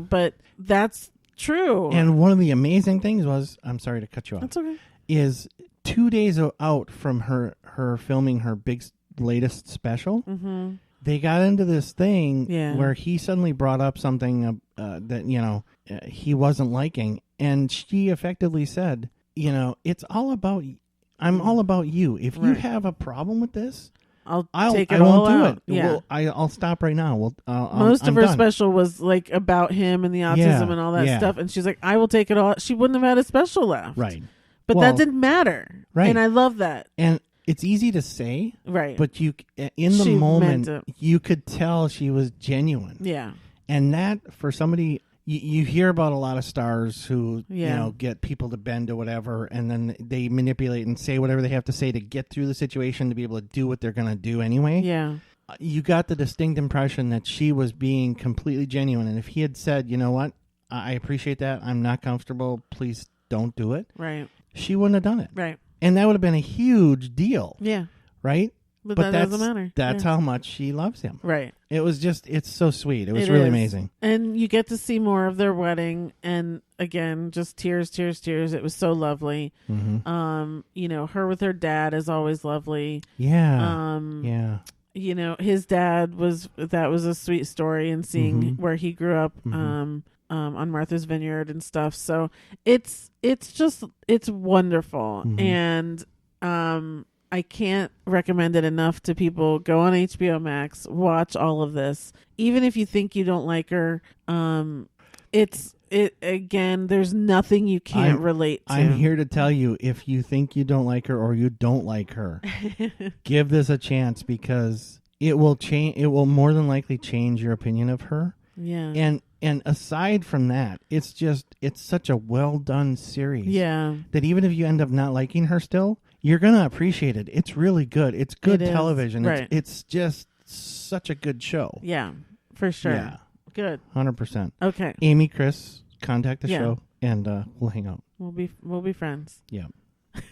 but that's true. And one of the amazing things was, I'm sorry to cut you off. That's okay. Is 2 days out from her filming her big latest special, they got into this thing where he suddenly brought up something that he wasn't liking, and she effectively said, it's all about. I'm all about you. If you have a problem with this, I'll take it all out. I won't do it. Yeah. I'll stop right now. Most of her special was like about him and the autism and all that stuff, and she's like, I will take it all. She wouldn't have had a special left, right? But that didn't matter, right? And I love that. And it's easy to say, right? But in the moment, you could tell she was genuine. Yeah. And that, for somebody, you hear about a lot of stars who get people to bend or whatever, and then they manipulate and say whatever they have to say to get through the situation to be able to do what they're going to do anyway. Yeah. You got the distinct impression that she was being completely genuine. And if he had said, you know what, I appreciate that, I'm not comfortable, please don't do it. Right. She wouldn't have done it. Right. And that would have been a huge deal. Yeah. Right? But that doesn't matter. That's how much she loves him. Right. It was just, it's so sweet. It was really amazing. And you get to see more of their wedding. And again, just tears, tears, tears. It was so lovely. Mm-hmm. Her with her dad is always lovely. Yeah. His dad that was a sweet story, and seeing where he grew up on Martha's Vineyard and stuff. So it's wonderful. Mm-hmm. And, I can't recommend it enough to people. Go on HBO Max, watch all of this. Even if you think you don't like her, there's nothing you can't relate to. I'm here to tell you, if you think you don't like her or you don't like her, give this a chance, because it will change. It will more than likely change your opinion of her. Yeah. And aside from that, it's such a well done series. Yeah. That even if you end up not liking her still, you're going to appreciate it. It's really good. It's good television. Right. It's just such a good show. Yeah, for sure. Yeah. Good. 100%. Okay. Amy, Chris, contact the show, and we'll hang out. We'll be friends. Yeah.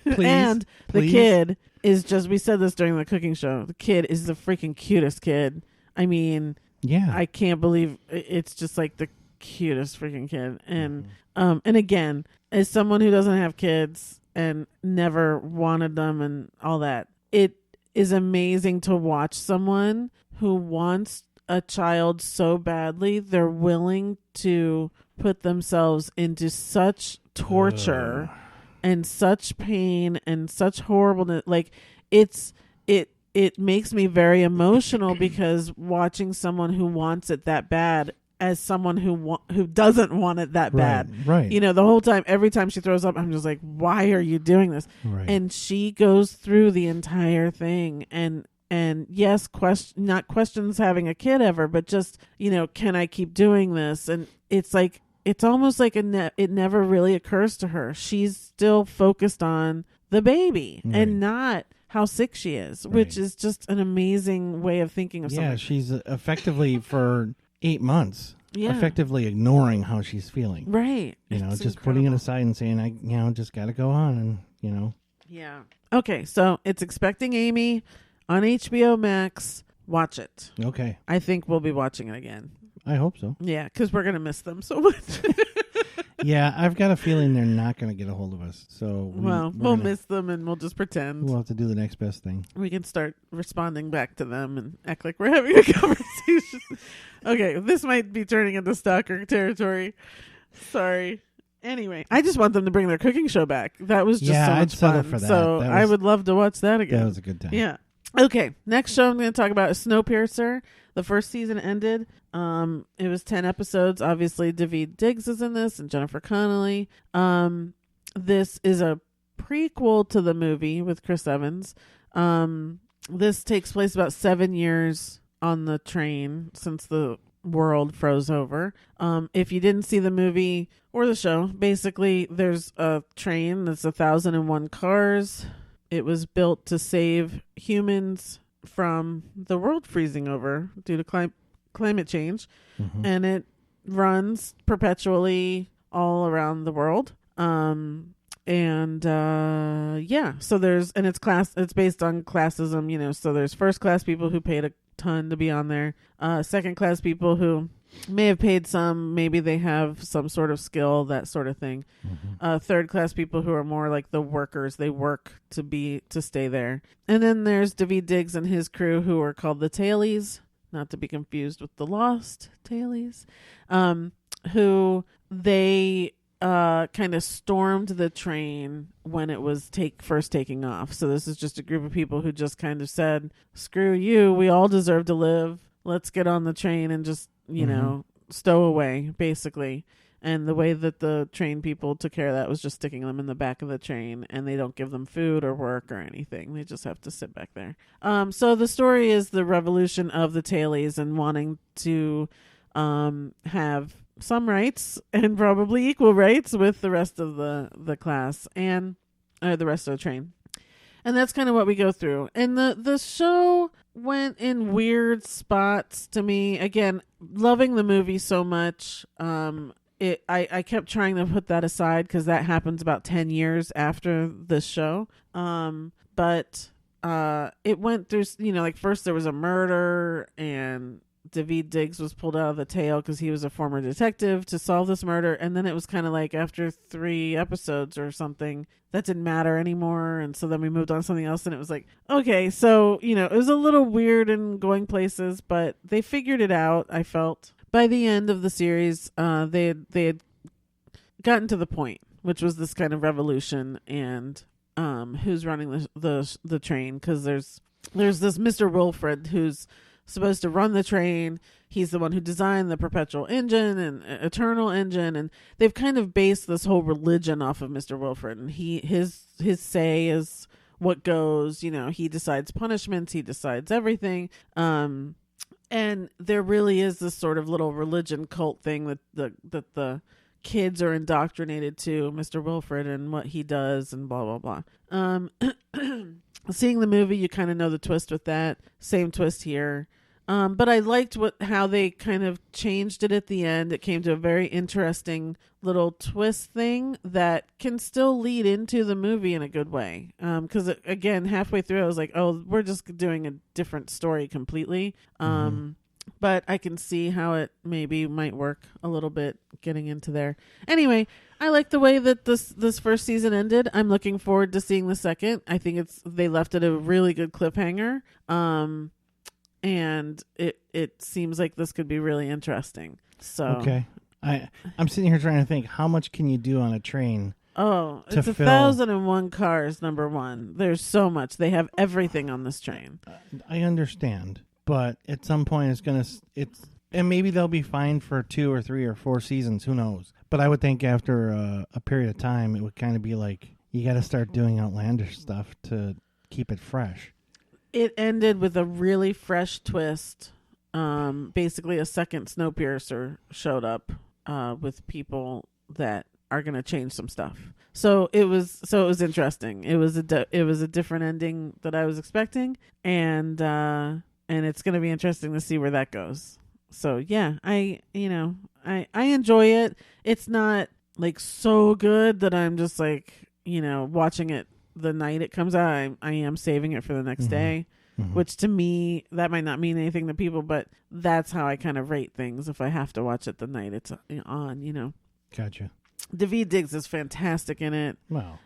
Please. And the kid is just, we said this during the cooking show, the kid is the freaking cutest kid. I mean, I can't believe it's just like the cutest freaking kid. And and again, as someone who doesn't have kids and never wanted them and all that, it is amazing to watch someone who wants a child so badly, they're willing to put themselves into such torture and such pain and such horribleness. Like it makes me very emotional because watching someone who wants it that bad as someone who doesn't want it that bad. Right. You know, the whole time, every time she throws up, I'm just like, why are you doing this? Right. And she goes through the entire thing and yes, not questions having a kid ever, but just, you know, can I keep doing this? And it's like, it's almost like it never really occurs to her. She's still focused on the baby and not how sick she is, which is just an amazing way of thinking of something. Yeah, she's effectively for 8 months, effectively ignoring how she's feeling. Right. You know, just putting it aside and saying, I just got to go on and, you know. Yeah. Okay, so it's Expecting Amy on HBO Max. Watch it. Okay. I think we'll be watching it again. I hope so. Yeah, because we're going to miss them so much. Yeah, I've got a feeling they're not going to get a hold of us. So we'll miss them and we'll just pretend. We'll have to do the next best thing. We can start responding back to them and act like we're having a conversation. Okay, this might be turning into stalker territory. Sorry. Anyway, I just want them to bring their cooking show back. That was just so much I'd settle fun. for that. So I would love to watch that again. That was a good time. Yeah. Okay, next show I'm going to talk about is Snowpiercer. The first season ended. It was 10 episodes. Obviously, Daveed Diggs is in this and Jennifer Connelly. This is a prequel to the movie with Chris Evans. This takes place about 7 years on the train since the world froze over. If you didn't see the movie or the show, basically there's a train that's 1,001 cars. It was built to save humans from the world freezing over due to climate change. Mm-hmm. And it runs perpetually all around the world. So it's based on classism, you know, so there's first class people who paid a ton to be on there. Second class people who may have paid some, maybe they have some sort of skill, that sort of thing. Mm-hmm. Third class people who are more like the workers, they work to stay there. And then there's Daveed Diggs and his crew who are called the Tailies, not to be confused with the Lost Tailies, who they kind of stormed the train when it was first taking off. So this is just a group of people who just kind of said, screw you, we all deserve to live. Let's get on the train and just, you know, stow away, basically. And the way that the train people took care of that was just sticking them in the back of the train, and they don't give them food or work or anything. They just have to sit back there. So the story is the revolution of the Tailies and wanting to have some rights and probably equal rights with the rest of the class and the rest of the train. And that's kind of what we go through. And the show went in weird spots to me. Again, loving the movie so much. I kept trying to put that aside because that happens about 10 years after the show. But it went through, you know, like first there was a murder and Daveed Diggs was pulled out of the tail because he was a former detective to solve this murder. And then it was kind of like after 3 episodes or something, that didn't matter anymore. And so then we moved on to something else and it was like, okay, so, you know, it was a little weird and going places, but they figured it out, I felt. By the end of the series, they had gotten to the point, which was this kind of revolution and who's running the train. Because there's this Mr. Wilfred who's supposed to run the train. He's the one who designed the perpetual engine and eternal engine, and they've kind of based this whole religion off of Mr. Wilfred, and his say is what goes. You know, he decides punishments, he decides everything. And there really is this sort of little religion cult thing that the kids are indoctrinated to Mr. Wilfred and what he does and blah blah blah. Seeing the movie, you kind of know the twist with that. Same twist here. But I liked how they kind of changed it at the end. It came to a very interesting little twist thing that can still lead into the movie in a good way. Because again, halfway through, I was like, oh, we're just doing a different story completely. But I can see how it maybe might work a little bit getting into there. Anyway, I like the way that this first season ended. I'm looking forward to seeing the second. I think they left it a really good cliffhanger. And it seems like this could be really interesting. So okay, I'm sitting here trying to think, how much can you do on a train Oh, it's 1,001 cars, number one. There's so much. They have everything on this train. I understand, but at some point and maybe they'll be fine for 2 or 3 or 4 seasons. Who knows? But I would think after a period of time, it would kind of be like, you got to start doing outlandish stuff to keep it fresh. It ended with a really fresh twist. Basically, a second Snowpiercer showed up with people that are going to change some stuff. So it was interesting. It was a different ending that I was expecting, and it's going to be interesting to see where that goes. So yeah, I enjoy it. It's not like so good that I'm just like, watching it the night it comes out. I am saving it for the next day, which to me, that might not mean anything to people, but that's how I kind of rate things. If I have to watch it the night it's on, Gotcha. Daveed Diggs is fantastic in it. Wow.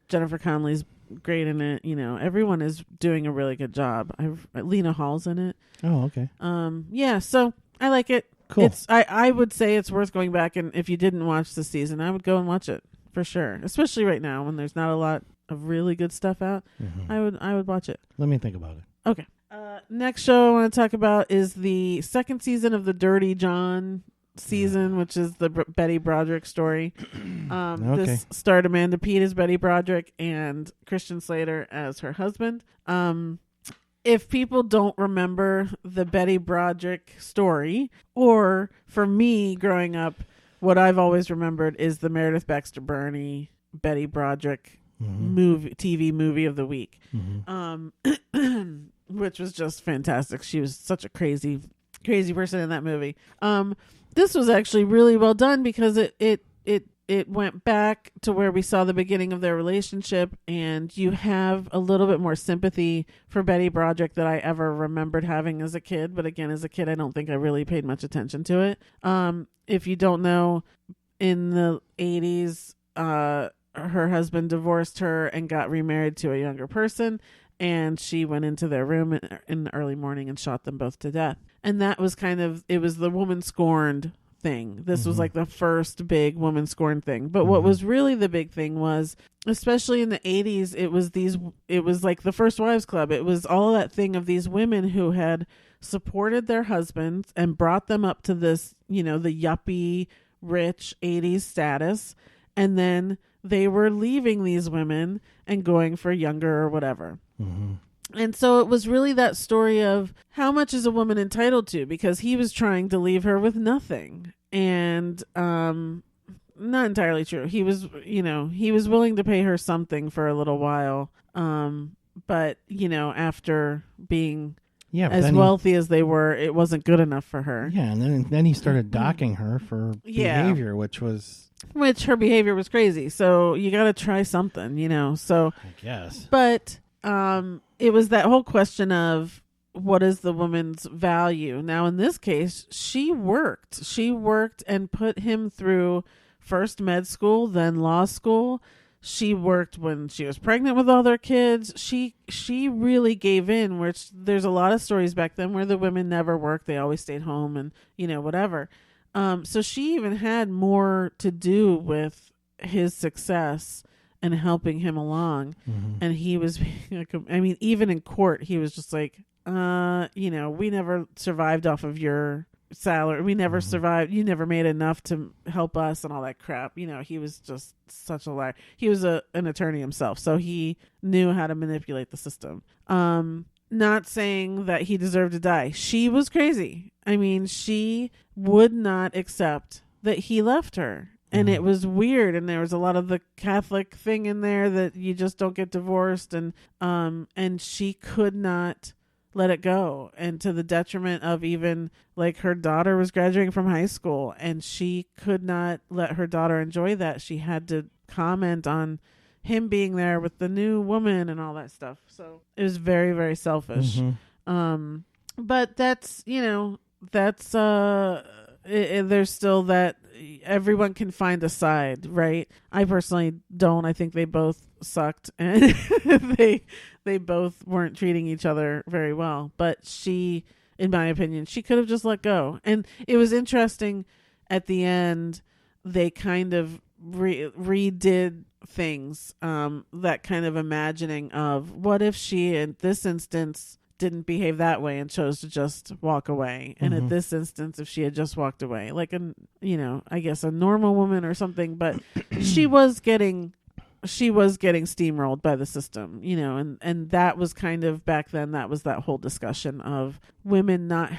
Jennifer Connelly's great in it. Everyone is doing a really good job. Lena Hall's in it. Oh, okay. Yeah, so I like it. Cool. I would say it's worth going back, and if you didn't watch the season, I would go and watch it for sure. Especially right now when there's not a lot of really good stuff out. I would watch it. Let me think about it. Okay. Next show I want to talk about is the second season of the Dirty John season, which is the Betty Broderick story. Okay. This starred Amanda Peet as Betty Broderick and Christian Slater as her husband. If people don't remember the Betty Broderick story, or for me growing up, what I've always remembered is the Meredith Baxter Birney Betty Broderick TV movie of the week, which was just fantastic. She was such a crazy person in that movie. This was actually really well done because it went back to where we saw the beginning of their relationship, and you have a little bit more sympathy for Betty Broderick that I ever remembered having as a kid. But again, as a kid, I don't think I really paid much attention to it. If you don't know, in the 80s, her husband divorced her and got remarried to a younger person, and she went into their room in the early morning and shot them both to death. And that was it was the woman scorned thing. This was like the first big woman scorned thing. But what was really the big thing was, especially in the 80s, it was like the First Wives Club. It was all that thing of these women who had supported their husbands and brought them up to this, the yuppie, rich 80s status. And then they were leaving these women and going for younger or whatever. And so it was really that story of how much is a woman entitled to, because he was trying to leave her with nothing. And not entirely true. He was willing to pay her something for a little while. But, after being as wealthy as they were, it wasn't good enough for her. Yeah, and then he started docking her for behavior, which her behavior was crazy. So you got to try something, so I guess. But it was that whole question of what is the woman's value? Now, in this case, she worked and put him through first med school, then law school. She worked when she was pregnant with all their kids. She really gave in, which there's a lot of stories back then where the women never worked. They always stayed home and, whatever. So she even had more to do with his success and helping him along. And he was, even in court, he was just like, we never survived off of your salary. We never survived. You never made enough to help us and all that crap. He was just such a liar. He was an attorney himself, so he knew how to manipulate the system. Not saying that he deserved to die. She was crazy. She would not accept that he left her. And it was weird, and there was a lot of the Catholic thing in there that you just don't get divorced, and she could not let it go, and to the detriment of even like her daughter was graduating from high school, and she could not let her daughter enjoy that. She had to comment on him being there with the new woman and all that stuff. So it was very, very selfish. But that's there's still that everyone can find a side, right? I personally don't. I think they both sucked, and they both weren't treating each other very well. But she, in my opinion, she could have just let go. And it was interesting at the end, they kind of redid things, that kind of imagining of what if she in this instance didn't behave that way and chose to just walk away, and in this instance if she had just walked away, like I guess a normal woman or something, but she was getting steamrolled by the system, and that was kind of back then, that was that whole discussion of women not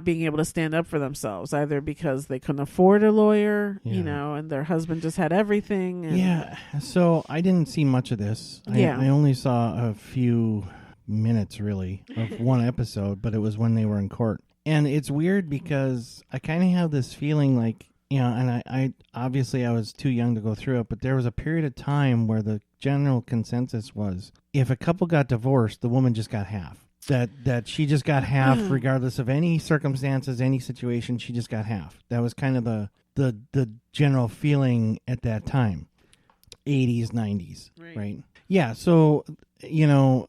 being able to stand up for themselves, either because they couldn't afford a lawyer, and their husband just had everything. And so I didn't see much of this. I only saw a few minutes really of one episode, but it was when they were in court. And it's weird because I kind of have this feeling like, and I obviously I was too young to go through it, but there was a period of time where the general consensus was if a couple got divorced, the woman just got half. That she just got half regardless of any circumstances, any situation, she just got half. That was kind of the general feeling at that time. 80s, 90s, right? Yeah, so, the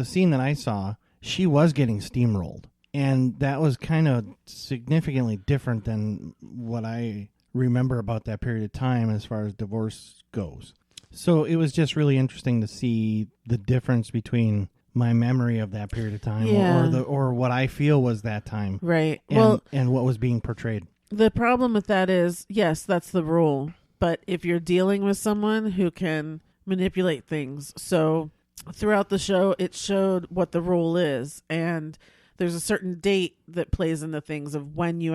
scene that I saw, she was getting steamrolled. And that was kind of significantly different than what I remember about that period of time as far as divorce goes. So it was just really interesting to see the difference between my memory of that period of time or what I feel was that time. Right. And what was being portrayed. The problem with that is, yes, that's the rule. But if you're dealing with someone who can manipulate things, so throughout the show, it showed what the rule is. And there's a certain date that plays into things of when the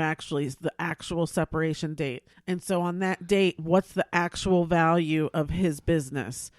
actual separation date. And so on that date, what's the actual value of his business?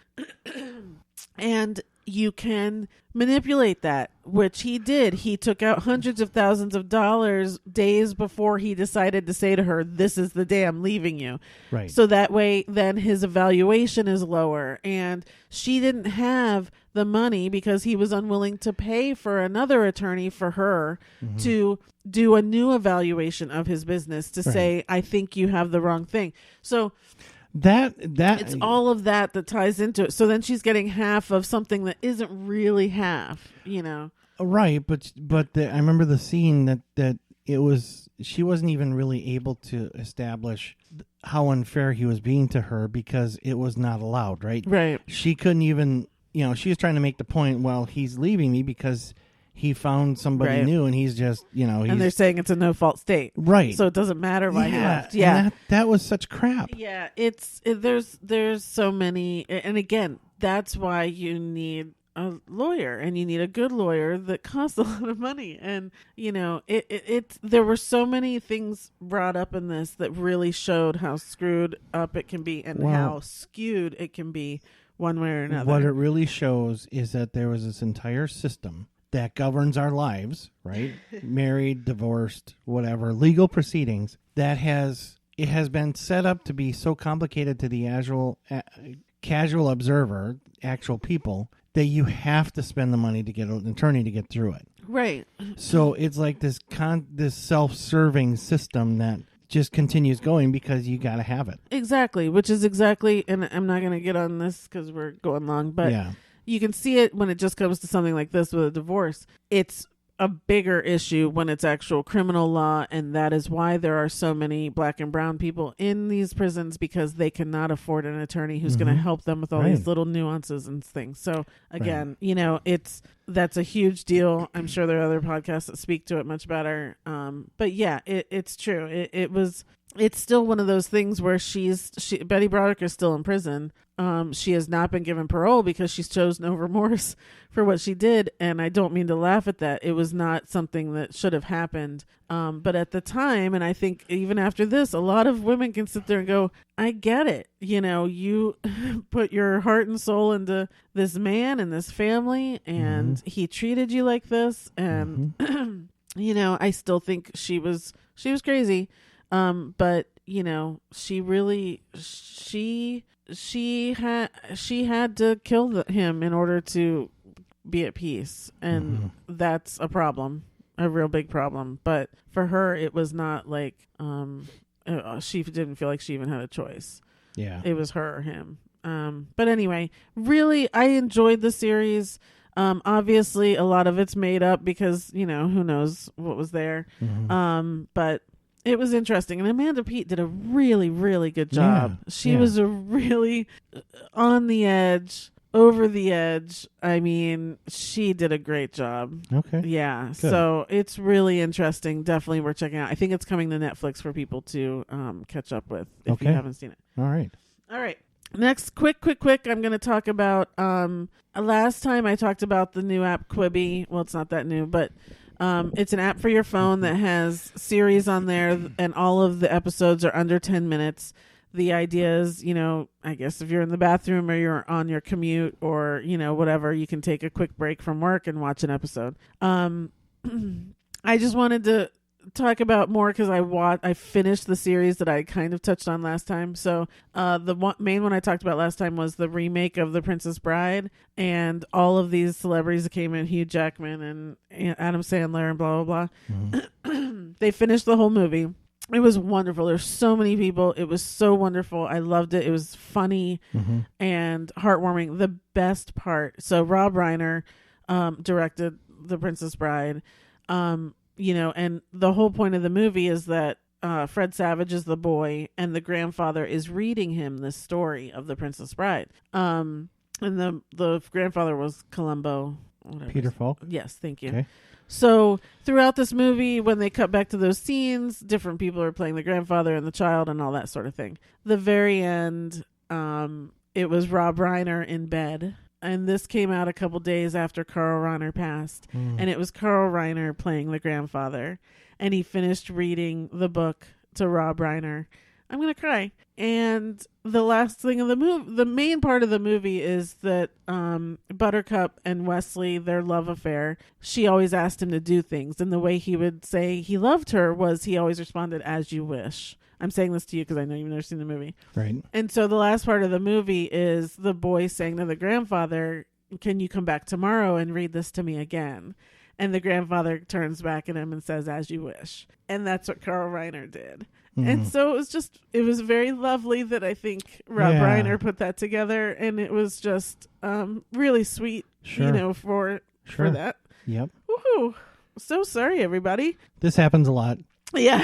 And you can manipulate that, which he did. He took out hundreds of thousands of dollars days before he decided to say to her, this is the day I'm leaving you. Right. So that way, then his evaluation is lower. And she didn't have the money because he was unwilling to pay for another attorney for her to do a new evaluation of his business to say, I think you have the wrong thing. So that it's all of that ties into it. So then she's getting half of something that isn't really half, Right, but I remember the scene that it was, she wasn't even really able to establish how unfair he was being to her because it was not allowed, right? Right. She couldn't even, she was trying to make the point, well, he's leaving me because he found somebody new, and he's just, and they're saying it's a no-fault state. Right. So it doesn't matter why he left. Yeah. And that was such crap. Yeah. There's so many. And again, that's why you need a lawyer, and you need a good lawyer that costs a lot of money. And, there were so many things brought up in this that really showed how screwed up it can be and how skewed it can be one way or another. What it really shows is that there was this entire system that governs our lives, right? Married, divorced, whatever, legal proceedings, it has been set up to be so complicated to the casual observer, actual people, that you have to spend the money to get an attorney to get through it. Right. So it's like this self-serving system that just continues going because you got to have it. Exactly, which is exactly, and I'm not going to get on this because we're going long, but you can see it when it just comes to something like this with a divorce. It's a bigger issue when it's actual criminal law, and that is why there are so many black and brown people in these prisons, because they cannot afford an attorney who's going to help them with all these little nuances and things. So again, that's a huge deal. I'm sure there are other podcasts that speak to it much better. But yeah, it's true. It's still one of those things where Betty Broderick is still in prison. She has not been given parole because she shows no remorse for what she did. And I don't mean to laugh at that. It was not something that should have happened. But at the time, and I think even after this, a lot of women can sit there and go, I get it. You put your heart and soul into this man and this family, and he treated you like this. And, I still think she was crazy. But she had to kill him in order to be at peace. And that's a problem, a real big problem. But for her, it was not like, she didn't feel like she even had a choice. Yeah. It was her or him. But anyway, really, I enjoyed the series. Obviously a lot of it's made up because, who knows what was there. But it was interesting. And Amanda Peet did a really, really good job. She was a really on the edge, over the edge. I mean, she did a great job. Okay. Yeah. Good. So it's really interesting. Definitely worth checking out. I think it's coming to Netflix for people to catch up with if you haven't seen it. All right. Next, quick. I'm going to talk about, last time I talked about the new app Quibi. Well, it's not that new, but it's an app for your phone that has series on there, and all of the episodes are under 10 minutes. The idea is, I guess if you're in the bathroom or you're on your commute or, whatever, you can take a quick break from work and watch an episode. I just wanted to talk about more because I finished the series that I kind of touched on last time. So the main one I talked about last time was the remake of The Princess Bride, and all of these celebrities that came in, Hugh Jackman and Adam Sandler and blah blah blah. They finished the whole movie. It was wonderful. There's so many people. It was so wonderful. I loved it. It was funny and heartwarming. The best part. So Rob Reiner directed The Princess Bride. And the whole point of the movie is that Fred Savage is the boy, and the grandfather is reading him this story of The Princess Bride. And the grandfather was Columbo. Peter Falk? Yes, thank you. Okay. So throughout this movie, when they cut back to those scenes, different people are playing the grandfather and the child and all that sort of thing. The very end, it was Rob Reiner in bed. And this came out a couple days after Carl Reiner passed. And it was Carl Reiner playing the grandfather. And he finished reading the book to Rob Reiner. I'm going to cry. And the last thing of the movie, the main part of the movie is that Buttercup and Wesley, their love affair, she always asked him to do things. And the way he would say he loved her was he always responded, "As you wish." I'm saying this to you because I know you've never seen the movie. Right. And so the last part of the movie is the boy saying to the grandfather, "Can you come back tomorrow and read this to me again?" And the grandfather turns back at him and says, "As you wish." And that's what Carl Reiner did. And so it was very lovely that I think Rob Reiner put that together. And it was just really sweet, for that. Yep. Woohoo. So sorry, everybody. This happens a lot. Yeah,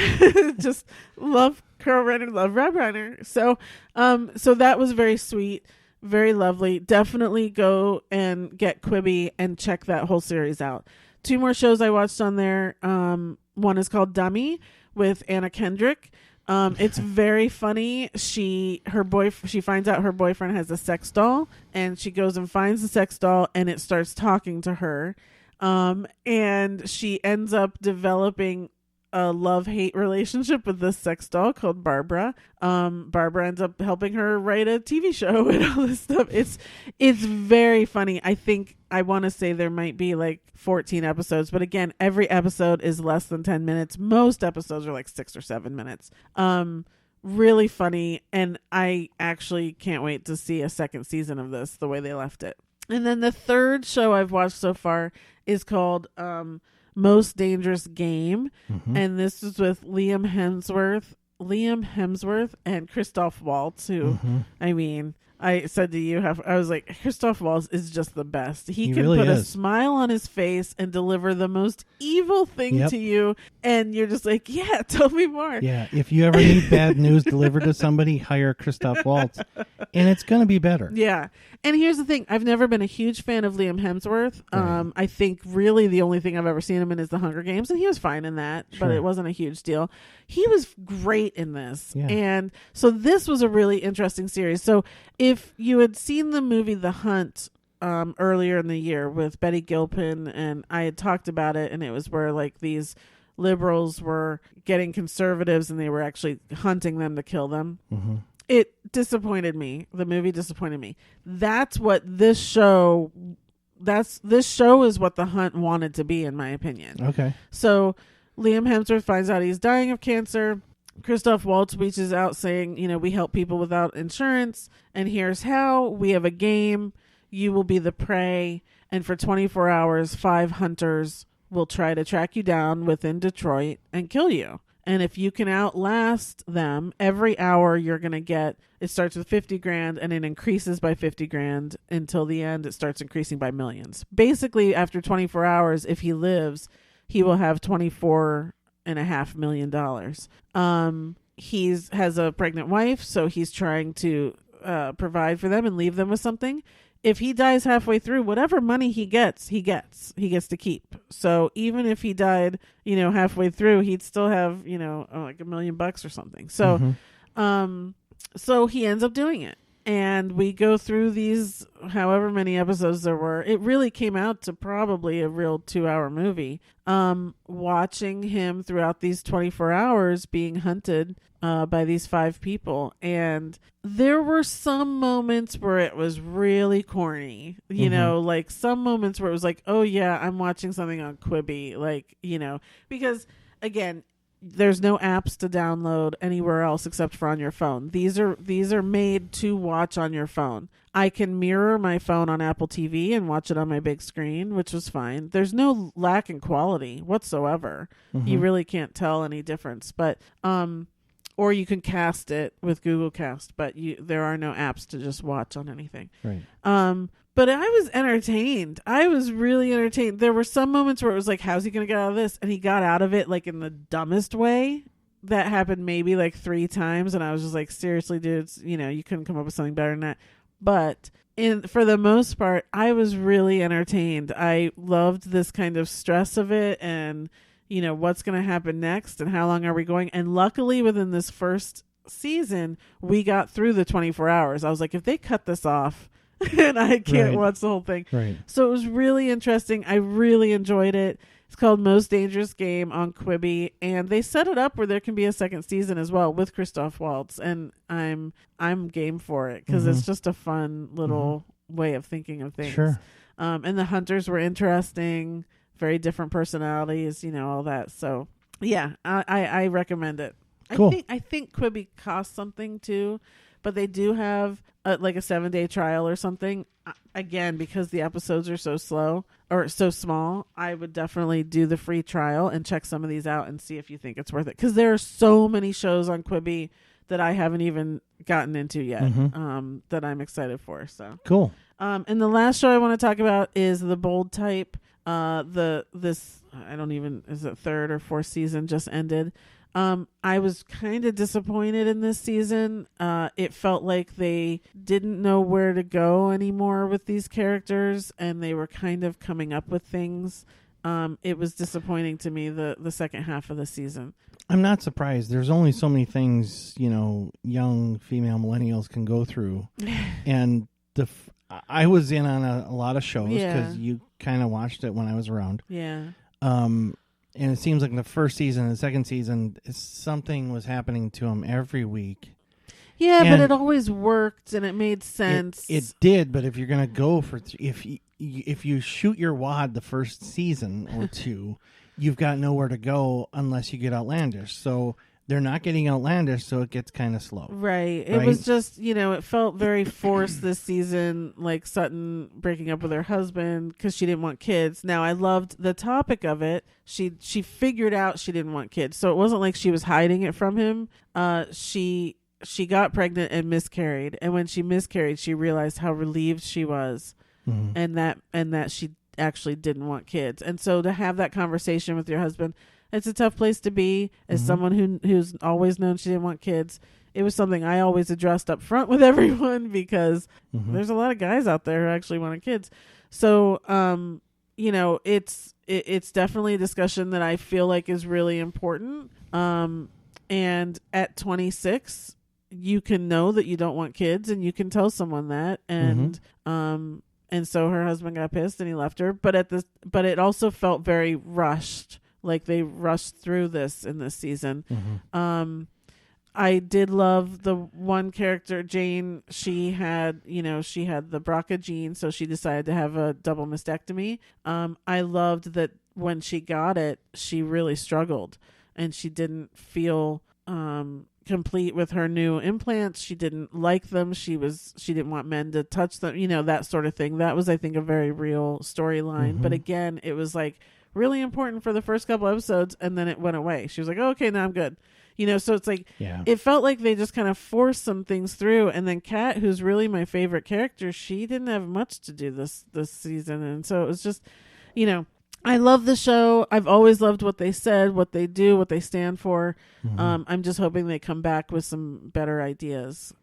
just love Carl Reiner, love Rob Reiner. So that was very sweet, very lovely. Definitely go and get Quibi and check that whole series out. 2 more shows I watched on there. One is called Dummy with Anna Kendrick. It's very funny. She finds out her boyfriend has a sex doll, and she goes and finds the sex doll, and it starts talking to her. And she ends up developing a love-hate relationship with this sex doll called Barbara. Barbara ends up helping her write a TV show and all this stuff. It's very funny. I want to say there might be like 14 episodes, but again, every episode is less than 10 minutes. Most episodes are like 6 or 7 minutes. Really funny, and I actually can't wait to see a second season of this the way they left it. And then the third show I've watched so far is called Most Dangerous Game, and this is with Liam Hemsworth and Christoph Waltz, who I mean, I said to you, I was like, Christoph Waltz is just the best. He can really put a smile on his face and deliver the most evil thing to you, and you're just like, yeah, tell me more. Yeah, if you ever need bad news delivered to somebody, hire Christoph Waltz, and it's going to be better. Yeah, and here's the thing. I've never been a huge fan of Liam Hemsworth. Right. I think really the only thing I've ever seen him in is The Hunger Games, and he was fine in that, but it wasn't a huge deal. He was great in this, and so this was a really interesting series. So if you had seen the movie The Hunt earlier in the year with Betty Gilpin, and I had talked about it, and it was where like these liberals were getting conservatives and they were actually hunting them to kill them. It disappointed me. The movie disappointed me. That's what this show is what The Hunt wanted to be, in my opinion. Okay. So Liam Hemsworth finds out he's dying of cancer. Christoph Waltz reaches out saying, we help people without insurance, and here's how. We have a game. You will be the prey, and for 24 hours, 5 hunters will try to track you down within Detroit and kill you. And if you can outlast them, every hour you're going to get, it starts with $50,000 and it increases by $50,000 until the end. It starts increasing by millions. Basically, after 24 hours, if he lives, he will have 24 $1.5 million. He's has a pregnant wife, so he's trying to provide for them and leave them with something. If he dies halfway through, whatever money he gets to keep. So even if he died, halfway through, he'd still have, like $1 million or something. So, so he ends up doing it. And we go through these, however many episodes there were. It really came out to probably a real 2-hour movie. Watching him throughout these 24 hours being hunted by these 5 people. And there were some moments where it was really corny. Like some moments where it was like, oh yeah, I'm watching something on Quibi. Like, because again, there's no apps to download anywhere else except for on your phone. These are made to watch on your phone. I can mirror my phone on Apple TV and watch it on my big screen, which was fine. There's no lack in quality whatsoever. You really can't tell any difference. But or you can cast it with Google Cast, but there are no apps to just watch on anything. Right. But I was entertained. I was really entertained. There were some moments where it was like, how's he going to get out of this? And he got out of it like in the dumbest way. That happened maybe like 3 times. And I was just like, seriously, dudes, you couldn't come up with something better than that. But for the most part, I was really entertained. I loved this kind of stress of it and, what's going to happen next and how long are we going? And luckily within this first season, we got through the 24 hours. I was like, if they cut this off, and I can't watch the whole thing. Right. So it was really interesting. I really enjoyed it. It's called Most Dangerous Game on Quibi, and they set it up where there can be a second season as well with Christoph Waltz, and I'm game for it because it's just a fun little way of thinking of things. Sure. And the hunters were interesting, very different personalities, all that. So yeah, I recommend it. Cool. I think Quibi costs something too. But they do have like a 7-day trial or something. Again, because the episodes are so slow or so small, I would definitely do the free trial and check some of these out and see if you think it's worth it. Because there are so many shows on Quibi that I haven't even gotten into yet that I'm excited for. So cool. And the last show I want to talk about is The Bold Type. Is it 3rd or 4th season just ended. I was kind of disappointed in this season. It felt like they didn't know where to go anymore with these characters, and they were kind of coming up with things. It was disappointing to me, the second half of the season. I'm not surprised. There's only so many things, young female millennials can go through. And I was in on a lot of shows because you kind of watched it when I was around. Yeah. And it seems like in the first season and the second season, something was happening to him every week. Yeah, but it always worked and it made sense. It did, but if you're going to go for... If you shoot your wad the first season or 2, you've got nowhere to go unless you get outlandish. So they're not getting outlandish, so it gets kind of slow. Right. It was just, it felt very forced this season, like Sutton breaking up with her husband because she didn't want kids. Now, I loved the topic of it. She figured out she didn't want kids. So it wasn't like she was hiding it from him. She got pregnant and miscarried. And when she miscarried, she realized how relieved she was and that she actually didn't want kids. And so to have that conversation with your husband, it's a tough place to be as someone who's always known she didn't want kids. It was something I always addressed up front with everyone because there's a lot of guys out there who actually wanted kids. So, it's definitely a discussion that I feel like is really important. And at 26, you can know that you don't want kids and you can tell someone that. And so her husband got pissed and he left her. But it also felt very rushed. Like they rushed through this in this season. I did love the one character, Jane. She had the BRCA gene, so she decided to have a double mastectomy. I loved that when she got it, she really struggled and she didn't feel complete with her new implants. She didn't like them. She didn't want men to touch them, that sort of thing. That was, I think, a very real storyline. But again, it was like really important for the first couple episodes, and then it went away. She was like, oh, okay, now I'm good. So it's like, it felt like they just kind of forced some things through. And then Kat, who's really my favorite character, she didn't have much to do this season. And so it was just, I love the show. I've always loved what they said, what they do, what they stand for. Mm-hmm. I'm just hoping they come back with some better ideas,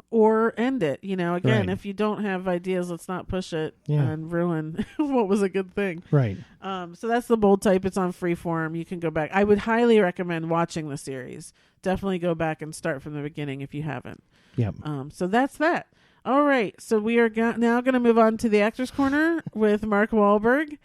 or end it. Again, if you don't have ideas, let's not push it and ruin what was a good thing. Right. So that's The Bold Type. It's on Freeform. You can go back. I would highly recommend watching the series. Definitely go back and start from the beginning if you haven't. Yep. So that's that. All right, so we are now going to move on to the Actors Corner with Mark Wahlberg.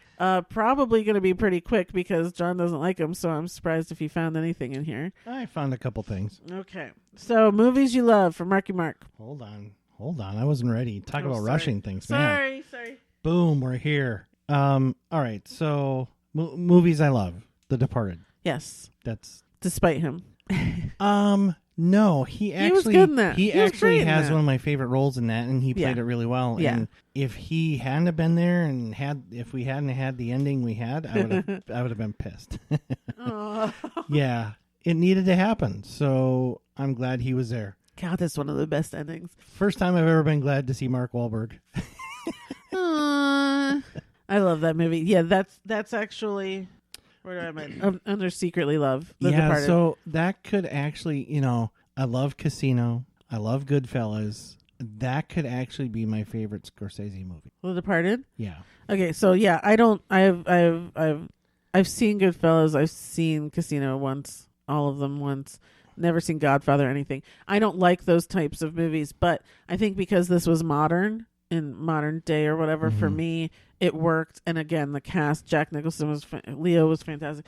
Probably going to be pretty quick because John doesn't like him, so I'm surprised if he found anything in here. I found a couple things. Okay, so movies you love for Marky Mark. Hold on. I wasn't ready. Talk about rushing things, man. Sorry. Boom, we're here. All right, so movies I love. The Departed. Yes. That's despite him. No, he was good in that. He actually has one of my favorite roles in that, and he played it really well. Yeah. And if he hadn't have been there, and if we hadn't had the ending we had, I would have been pissed. Oh. Yeah, it needed to happen, so I'm glad he was there. God, that's one of the best endings. First time I've ever been glad to see Mark Wahlberg. I love that movie. Yeah, that's actually. Where do I am? Under Secretly Love. The Departed. So that could actually, I love Casino. I love Goodfellas. That could actually be my favorite Scorsese movie. The Departed? Yeah. Okay, so yeah, I've seen Goodfellas. I've seen Casino once, all of them once. Never seen Godfather or anything. I don't like those types of movies, but I think because this was modern, in modern day or whatever, for me, it worked. And again, the cast, Jack Nicholson Leo was fantastic.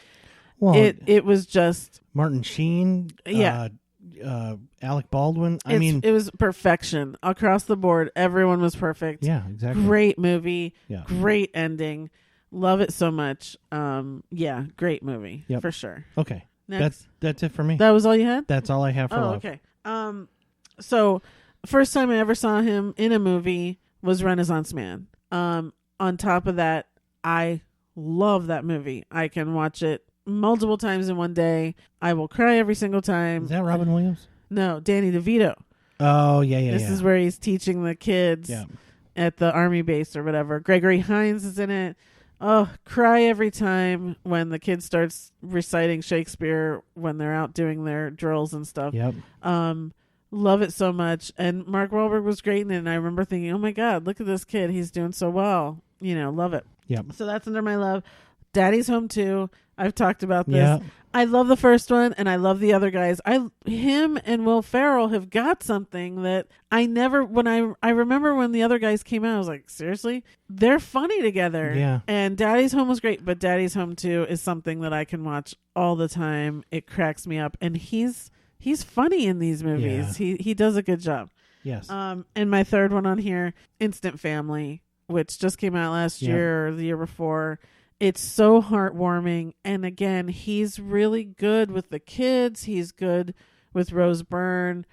Well, it was just Martin Sheen, Alec Baldwin. It was perfection across the board. Everyone was perfect. Yeah, exactly. Great movie. Yeah. Great ending. Love it so much. Great movie for sure. Okay, next. That's it for me. That was all you had? That's all I have for love. Okay. So first time I ever saw him in a movie was Renaissance Man. On top of that, I love that movie. I can watch it multiple times in one day. I will cry every single time. Is that Robin Williams? No, Danny DeVito. Oh, yeah. This is where he's teaching the kids at the army base or whatever. Gregory Hines is in it. Oh, cry every time when the kid starts reciting Shakespeare when they're out doing their drills and stuff. Yep. Love it so much. And Mark Wahlberg was great in it. And I remember thinking, oh my God, look at this kid. He's doing so well. Love it. Yep. So that's under my love. Daddy's Home 2. I've talked about this. Yep. I love the first one and I love the other guys. Him and Will Ferrell have got something that I never, I remember when the other guys came out, I was like, seriously? They're funny together. Yeah. And Daddy's Home was great, but Daddy's Home 2 is something that I can watch all the time. It cracks me up. And he's funny in these movies. Yeah. He does a good job. Yes. And my third one on here, Instant Family, which just came out last year or the year before. It's so heartwarming. And again, he's really good with the kids. He's good with Rose Byrne.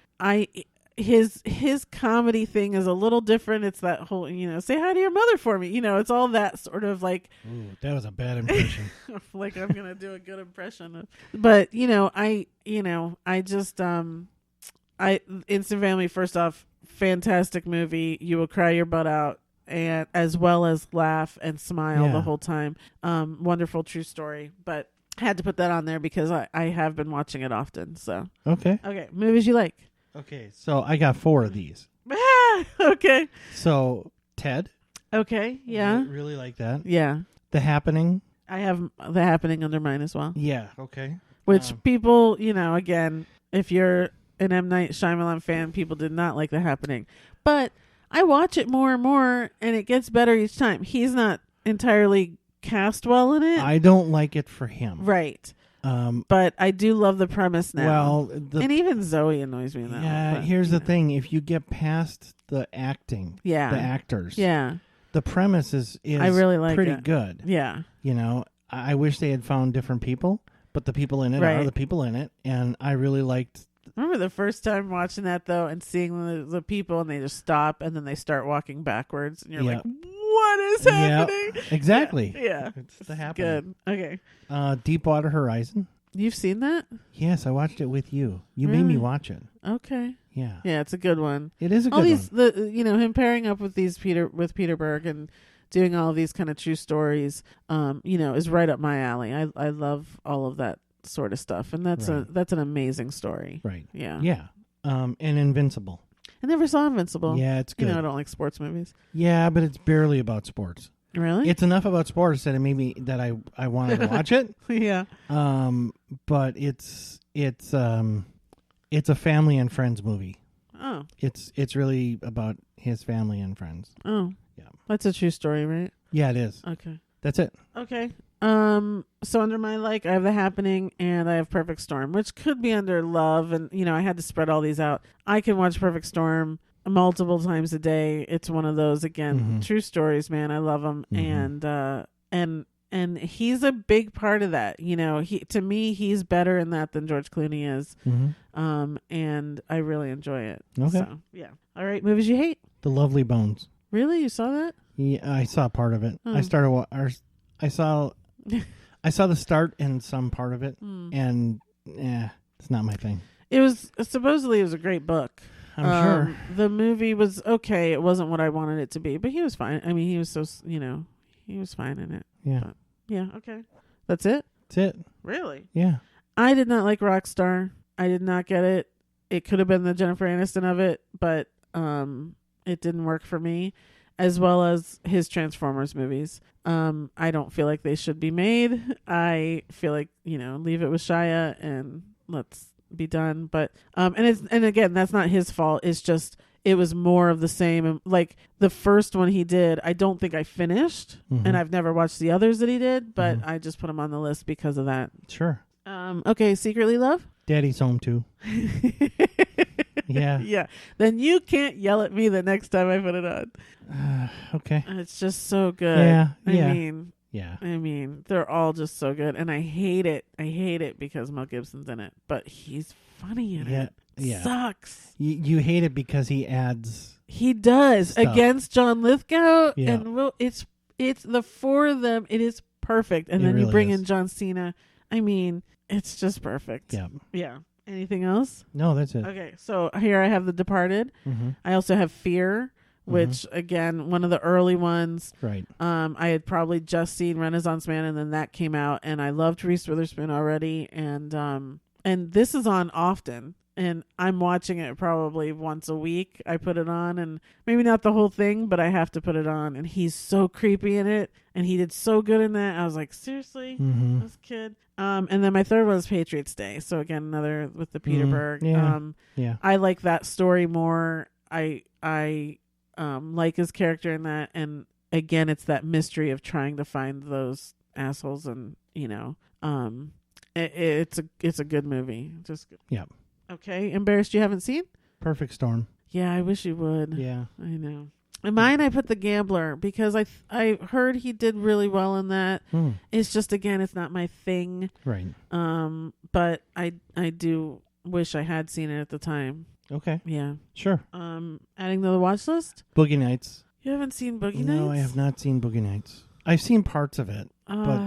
His comedy thing is a little different. It's that whole, say hi to your mother for me. It's all that sort of like. Ooh, that was a bad impression. Like I'm going to do a good impression of. But, I just, Instant Family, first off, fantastic movie. You will cry your butt out. And as well as laugh and smile the whole time. Wonderful true story. But had to put that on there because I have been watching it often. So okay, movies you like. Okay, so I got 4 of these. Okay. So Ted. Okay. Yeah. Really like that. Yeah. The Happening. I have The Happening under mine as well. Yeah. Okay. Which people, again, if you're an M. Night Shyamalan fan, people did not like The Happening, but I watch it more and more, and it gets better each time. He's not entirely cast well in it. I don't like it for him. Right. But I do love the premise now. Well, and even Zoe annoys me in that one. Yeah, here's the thing. If you get past the acting, the actors, the premise is I really like pretty it. good. Yeah. I wish they had found different people, but the people in it are the people in it, and I really liked. Remember the first time watching that, though, and seeing the people, and they just stop, and then they start walking backwards, and you're like, what is happening? Yeah, exactly. Yeah. It's the Happening. Good. Okay. Deepwater Horizon. You've seen that? Yes, I watched it with you. You made me watch it. Okay. Yeah. Yeah, it's a good one. It is a good one. Him pairing up with Peter Berg and doing all of these kind of true stories, is right up my alley. I love all of that sort of stuff, and that's an amazing story. Right. Yeah. Yeah. And Invincible. I never saw Invincible. Yeah, it's good. I don't like sports movies. Yeah, but it's barely about sports. Really? It's enough about sports that it made me that I wanted to watch it. Yeah. But it's a family and friends movie. Oh. It's really about his family and friends. Oh. Yeah. That's a true story, right? Yeah, it is. Okay. That's it. Okay. So under my I have The Happening and I have Perfect Storm, which could be under love, and I had to spread all these out. I can watch Perfect Storm multiple times a day. It's one of those, again, true stories, man. I love them. And he's a big part of that. To me, he's better in that than George Clooney is. And I really enjoy it. Okay. So, yeah. All right. Movies you hate? The Lovely Bones. Really? You saw that? Yeah, I saw part of it. Oh. I saw the start and some part of it, and it's not my thing. It was supposedly a great book. I'm sure the movie was okay. It wasn't what I wanted it to be, but he was fine. I mean, he was so he was fine in it. Yeah. But, yeah. Okay. That's it. That's it. Really? Yeah. I did not like Rockstar. I did not get it. It could have been the Jennifer Aniston of it, but it didn't work for me. As well as his Transformers movies. I don't feel like they should be made. I feel like, leave it with Shia and let's be done. But and again, that's not his fault. It's just it was more of the same. And like the first one he did, I don't think I finished, and I've never watched the others that he did, but I just put him on the list because of that. Sure. Okay, Secretly Love? Daddy's Home too. Yeah. Yeah. Then you can't yell at me the next time I put it on. Okay. It's just so good. Yeah. I mean, they're all just so good, and I hate it. I hate it because Mel Gibson's in it, but he's funny in it. Yeah. Sucks. You hate it because he adds. He does stuff. Against John Lithgow, Yeah. and it's the four of them. It is perfect, and then really you bring is. in John Cena. I mean, it's just perfect. Yeah. Yeah. Anything else? No, that's it. Okay, so here I have The Departed. I also have Fear, which again, one of the early ones. Right. I had probably just seen Renaissance Man, and then that came out, and I loved Reese Witherspoon already, and this is on often, and I'm watching it probably once a week. I put it on, and maybe not the whole thing, but I have to put it on, and he's so creepy in it, and he did so good in that. I was like, seriously, this kid. And then my third one is Patriots Day. So again, another with the Peter Berg. Yeah. I like that story more. I like his character in that, and again, it's that mystery of trying to find those assholes, and it's a good movie. Just good. Yeah. Okay, Embarrassed you haven't seen? Perfect Storm. Yeah, I wish you would. Yeah. I know. And mine, I put The Gambler because I heard he did really well in that. It's just, again, it's not my thing. Right. But I do wish I had seen it at the time. Okay. Yeah. Sure. Adding to the watch list? Boogie Nights. You haven't seen Boogie Nights? No, I have not seen Boogie Nights. I've seen parts of it. But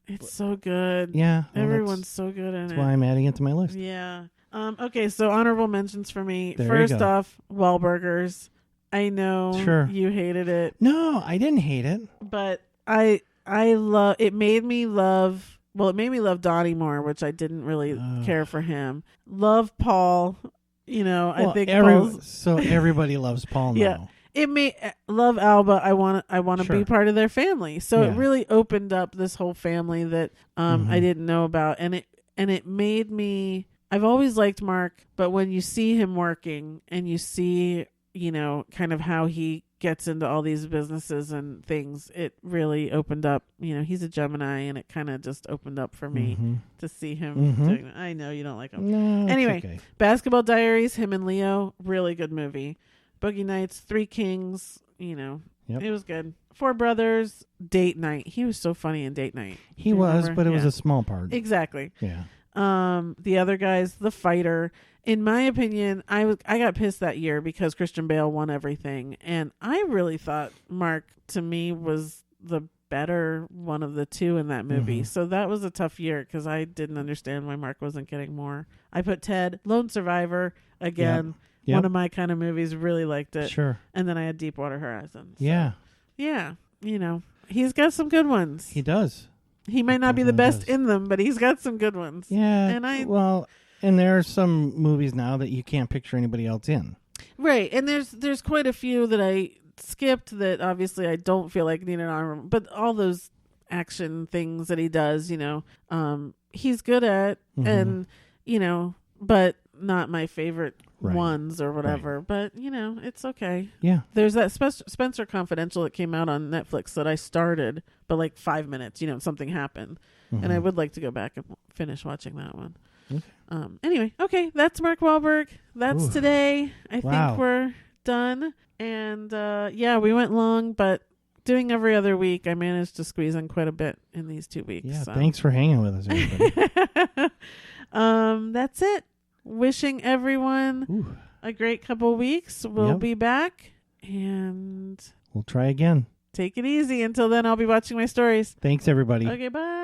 it's so good. Yeah. Well, everyone's so good in it. That's why I'm adding it to my list. Yeah. Okay, so honorable mentions for me. There First you go. off, Wahlburgers. I know you hated it. No, I didn't hate it. But I love it. Made me love Donnie more, which I didn't really care for him. Love Paul. I think so everybody loves Paul now. Yeah. It made love Alba. I want to be part of their family. So it really opened up this whole family that I didn't know about, and it made me. I've always liked Mark, but when you see him working and you see, kind of how he gets into all these businesses and things, it really opened up. He's a Gemini, and it kind of just opened up for me to see him doing that. I know you don't like him. No, anyway, okay. Basketball Diaries, him and Leo, really good movie. Boogie Nights, Three Kings, it was good. Four Brothers, Date Night. He was so funny in Date Night. He was, but it was a small part. Exactly. Yeah. The other guys, The Fighter. In my opinion, I got pissed that year because Christian Bale won everything, and I really thought Mark, to me, was the better one of the two in that movie. So that was a tough year because I didn't understand why Mark wasn't getting more. I put Ted, Lone Survivor, again, one of my kind of movies. Really liked it. Sure. And then I had Deepwater Horizon. So, yeah. yeah. you know, he's got some good ones. He does. He might not be the best in them, but he's got some good ones. Yeah. And there are some movies now that you can't picture anybody else in. Right. And there's quite a few that I skipped that obviously I don't feel like need an armor, but all those action things that he does, you know, he's good at, and, you know, but not my favorite ones or whatever. Right. But, you know, it's okay. Yeah. There's that Spencer Confidential that came out on Netflix that I started, but like 5 minutes, you know, something happened. And I would like to go back and finish watching that one. Okay. Anyway, okay, that's Mark Wahlberg. That's today. I think we're done. And yeah, we went long, but doing every other week, I managed to squeeze in quite a bit in these 2 weeks. Yeah, thanks for hanging with us, everybody. That's it. Wishing everyone a great couple weeks. We'll be back, and we'll try again. Take it easy. Until then, I'll be watching my stories. Thanks, everybody. Okay, bye.